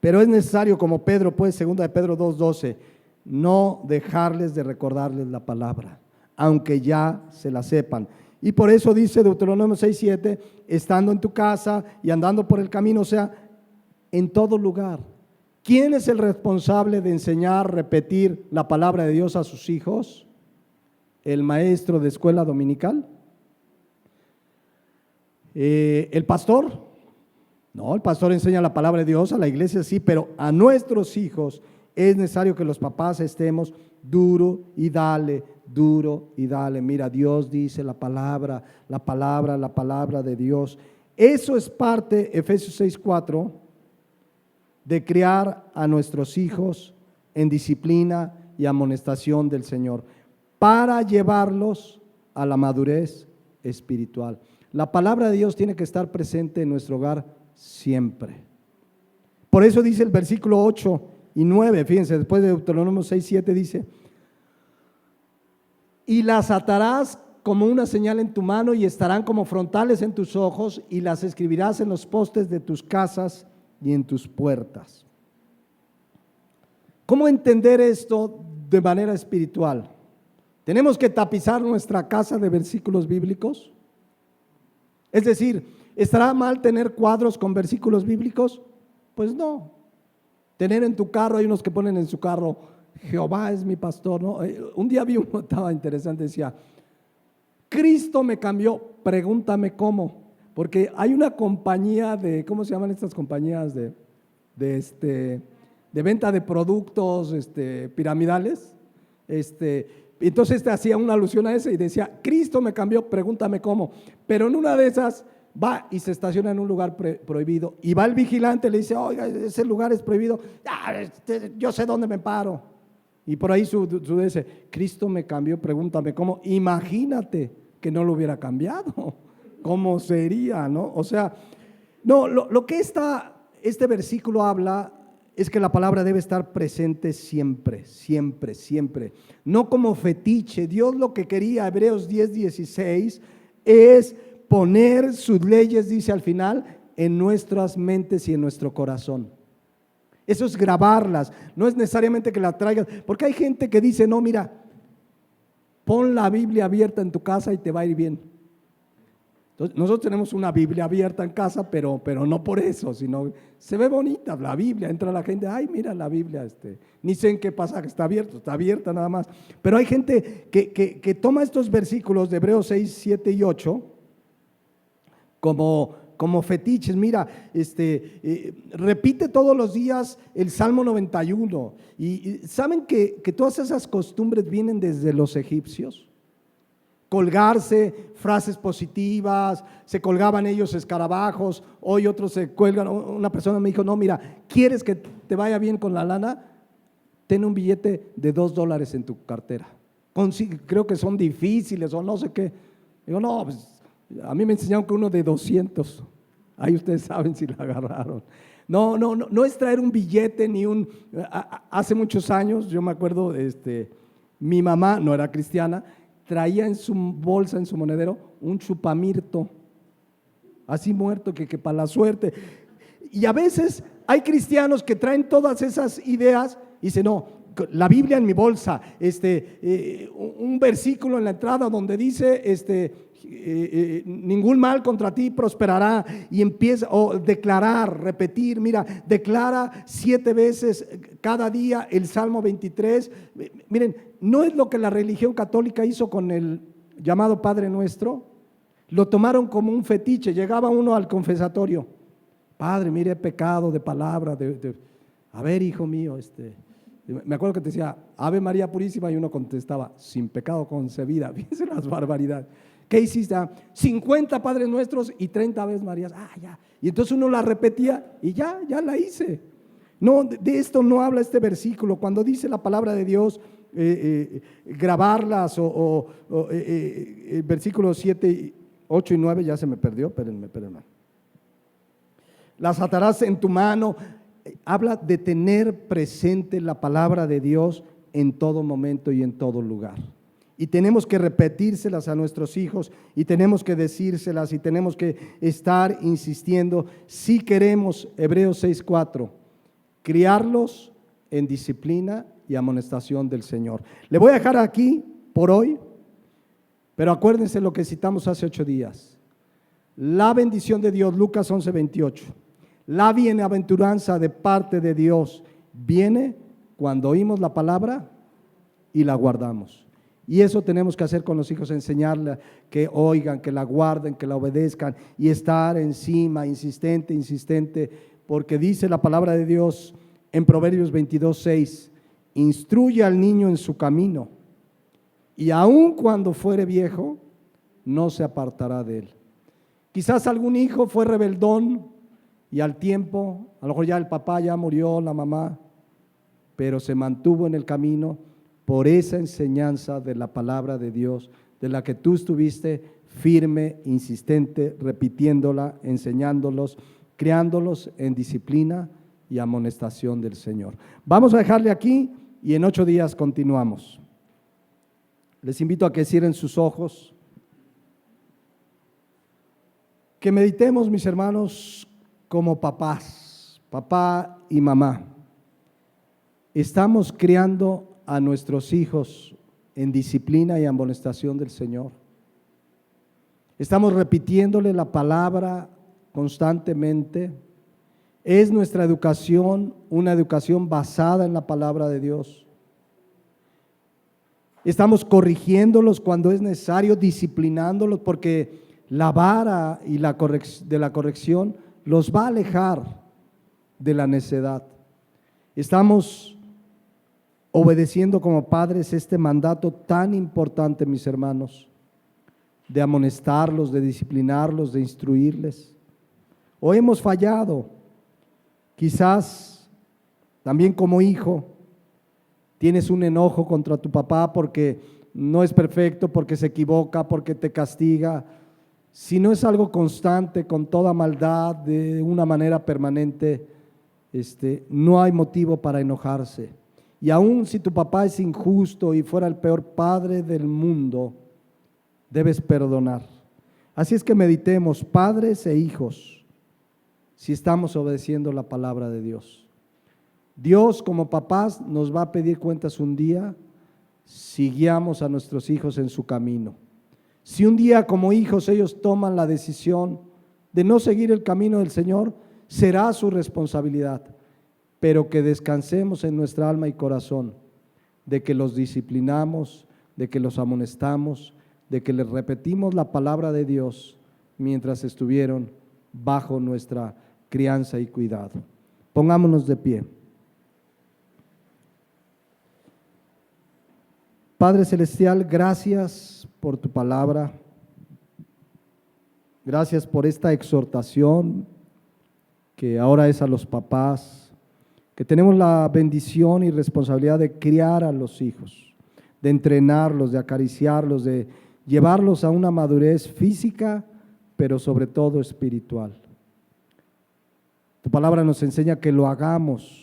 Pero es necesario, como Pedro, pues, 2 de Pedro 2:12, no dejarles de recordarles la palabra, aunque ya se la sepan. Y por eso dice Deuteronomio 6:7, estando en tu casa y andando por el camino, o sea, en todo lugar. ¿Quién es el responsable de enseñar, repetir la palabra de Dios a sus hijos? ¿El maestro de escuela dominical? ¿El pastor? No, el pastor enseña la palabra de Dios a la iglesia, sí, pero a nuestros hijos es necesario que los papás estemos duro y dale. Mira, Dios dice la palabra de Dios. Eso es parte, Efesios 6:4, de criar a nuestros hijos en disciplina y amonestación del Señor, para llevarlos a la madurez espiritual. La palabra de Dios tiene que estar presente en nuestro hogar siempre. Por eso dice el versículo 8 y 9, fíjense, después de Deuteronomio 6:7 dice, y las atarás como una señal en tu mano y estarán como frontales en tus ojos y las escribirás en los postes de tus casas y en tus puertas. ¿Cómo entender esto de manera espiritual? ¿Tenemos que tapizar nuestra casa de versículos bíblicos? Es decir, ¿estará mal tener cuadros con versículos bíblicos? Pues no. Tener en tu carro, hay unos que ponen en su carro, Jehová es mi pastor, ¿no? Un día vi uno, estaba interesante, decía, Cristo me cambió, pregúntame cómo. Porque hay una compañía de, ¿cómo se llaman estas compañías de venta de productos piramidales? Entonces hacía una alusión a eso y decía, Cristo me cambió, pregúntame cómo. Pero en una de esas va y se estaciona en un lugar prohibido y va el vigilante, le dice, oiga, ese lugar es prohibido, yo sé dónde me paro. Y por ahí su dice, Cristo me cambió, pregúntame cómo. Imagínate que no lo hubiera cambiado, ¿cómo sería? ¿No? O sea, no, lo que este versículo habla es que la palabra debe estar presente siempre, siempre, siempre. No como fetiche. Dios lo que quería, Hebreos 10:16, es poner sus leyes, dice al final, en nuestras mentes y en nuestro corazón. Eso es grabarlas, no es necesariamente que la traigas, porque hay gente que dice, no, mira, pon la Biblia abierta en tu casa y te va a ir bien. Entonces, nosotros tenemos una Biblia abierta en casa, pero no por eso, sino se ve bonita la Biblia, entra la gente, ay, mira la Biblia, ni sé en qué pasaje está abierta nada más. Pero hay gente que toma estos versículos de Hebreos 6, 7 y 8 como fetiches. Mira, repite todos los días el Salmo 91. Y ¿saben que todas esas costumbres vienen desde los egipcios? Colgarse frases positivas, se colgaban ellos escarabajos, hoy otros se cuelgan. Una persona me dijo, no, mira, ¿quieres que te vaya bien con la lana? Ten un billete de $2 en tu cartera. Creo que son difíciles o no sé qué. Digo, no, pues, a mí me enseñaron que uno de 200. Ahí ustedes saben si la agarraron. No es traer un billete ni un… Hace muchos años, yo me acuerdo, mi mamá no era cristiana, traía en su bolsa, en su monedero, un chupamirto, así muerto, que para la suerte. Y a veces hay cristianos que traen todas esas ideas y dicen, no, la Biblia en mi bolsa, un versículo en la entrada donde dice, ningún mal contra ti prosperará, y empieza, o declarar, repetir, mira, declara 7 veces cada día el Salmo 23. Miren, no es lo que la religión católica hizo con el llamado Padre Nuestro. Lo tomaron como un fetiche. Llegaba uno al confesatorio: Padre, mire, he pecado de palabra, a ver, hijo mío, me acuerdo que te decía Ave María Purísima, y uno contestaba: sin pecado concebida. Fíjense las barbaridades. ¿Qué hiciste? 50 Padres Nuestros y 30 Aves Marías. Ya. Y entonces uno la repetía y ya la hice. No, de esto no habla este versículo. Cuando dice la palabra de Dios, grabarlas, el versículo 7, 8 y 9, ya se me perdió, espérenme. Las atarás en tu mano. Habla de tener presente la palabra de Dios en todo momento y en todo lugar. Y tenemos que repetírselas a nuestros hijos, y tenemos que decírselas, y tenemos que estar insistiendo si queremos, Hebreos 6:4, criarlos en disciplina y amonestación del Señor. Le voy a dejar aquí por hoy, pero acuérdense lo que citamos hace 8 días. La bendición de Dios, Lucas 11:28. La bienaventuranza de parte de Dios viene cuando oímos la palabra y la guardamos. Y eso tenemos que hacer con los hijos: enseñarles que oigan, que la guarden, que la obedezcan, y estar encima, insistente, porque dice la palabra de Dios en Proverbios 22:6: instruye al niño en su camino, y aun cuando fuere viejo, no se apartará de él. Quizás algún hijo fue rebeldón, y al tiempo, a lo mejor ya el papá ya murió, la mamá, pero se mantuvo en el camino por esa enseñanza de la palabra de Dios, de la que tú estuviste firme, insistente, repitiéndola, enseñándolos, criándolos en disciplina y amonestación del Señor. Vamos a dejarle aquí y en 8 días continuamos. Les invito a que cierren sus ojos, que meditemos, mis hermanos, como papás, papá y mamá. Estamos criando a nuestros hijos en disciplina y amonestación del Señor. Estamos repitiéndole la palabra constantemente. Es nuestra educación una educación basada en la palabra de Dios. Estamos corrigiéndolos cuando es necesario, disciplinándolos, porque la vara y de la corrección los va a alejar de la necedad. Estamos obedeciendo como padres este mandato tan importante, mis hermanos, de amonestarlos, de disciplinarlos, de instruirles. ¿O hemos fallado? Quizás también como hijo tienes un enojo contra tu papá porque no es perfecto, porque se equivoca, porque te castiga. Si no es algo constante, con toda maldad, de una manera permanente, no hay motivo para enojarse. Y aun si tu papá es injusto y fuera el peor padre del mundo, debes perdonar. Así es que meditemos, padres e hijos, si estamos obedeciendo la palabra de Dios. Dios, como papás, nos va a pedir cuentas un día si guiamos a nuestros hijos en su camino. Si un día como hijos ellos toman la decisión de no seguir el camino del Señor, será su responsabilidad, pero que descansemos en nuestra alma y corazón de que los disciplinamos, de que los amonestamos, de que les repetimos la palabra de Dios mientras estuvieron bajo nuestra crianza y cuidado. Pongámonos de pie. Padre Celestial, gracias por tu palabra. Gracias por esta exhortación que ahora es a los papás, que tenemos la bendición y responsabilidad de criar a los hijos, de entrenarlos, de acariciarlos, de llevarlos a una madurez física, pero sobre todo espiritual. Tu palabra nos enseña que lo hagamos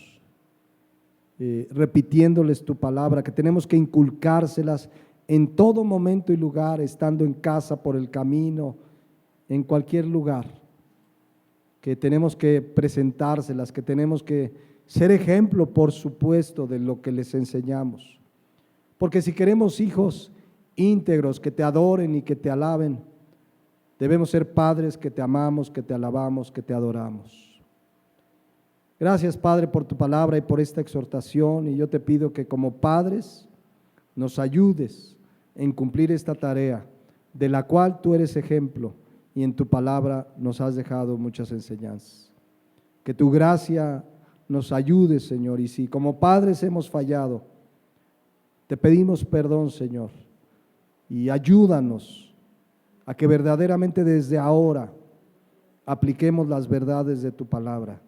repitiéndoles tu palabra, que tenemos que inculcárselas en todo momento y lugar, estando en casa, por el camino, en cualquier lugar. que tenemos que presentárselas, que tenemos que ser ejemplo, por supuesto, de lo que les enseñamos. Porque si queremos hijos íntegros que te adoren y que te alaben, debemos ser padres que te amamos, que te alabamos, que te adoramos. Gracias, Padre, por tu palabra y por esta exhortación, y yo te pido que como padres nos ayudes en cumplir esta tarea, de la cual tú eres ejemplo, y en tu palabra nos has dejado muchas enseñanzas. Que tu gracia nos ayude, Señor, y si como padres hemos fallado, te pedimos perdón, Señor, y ayúdanos a que verdaderamente desde ahora apliquemos las verdades de tu palabra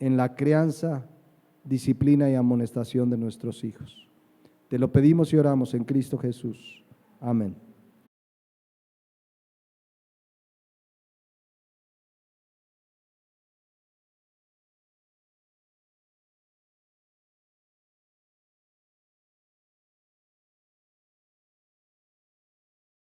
en la crianza, disciplina y amonestación de nuestros hijos. Te lo pedimos y oramos en Cristo Jesús. Amén.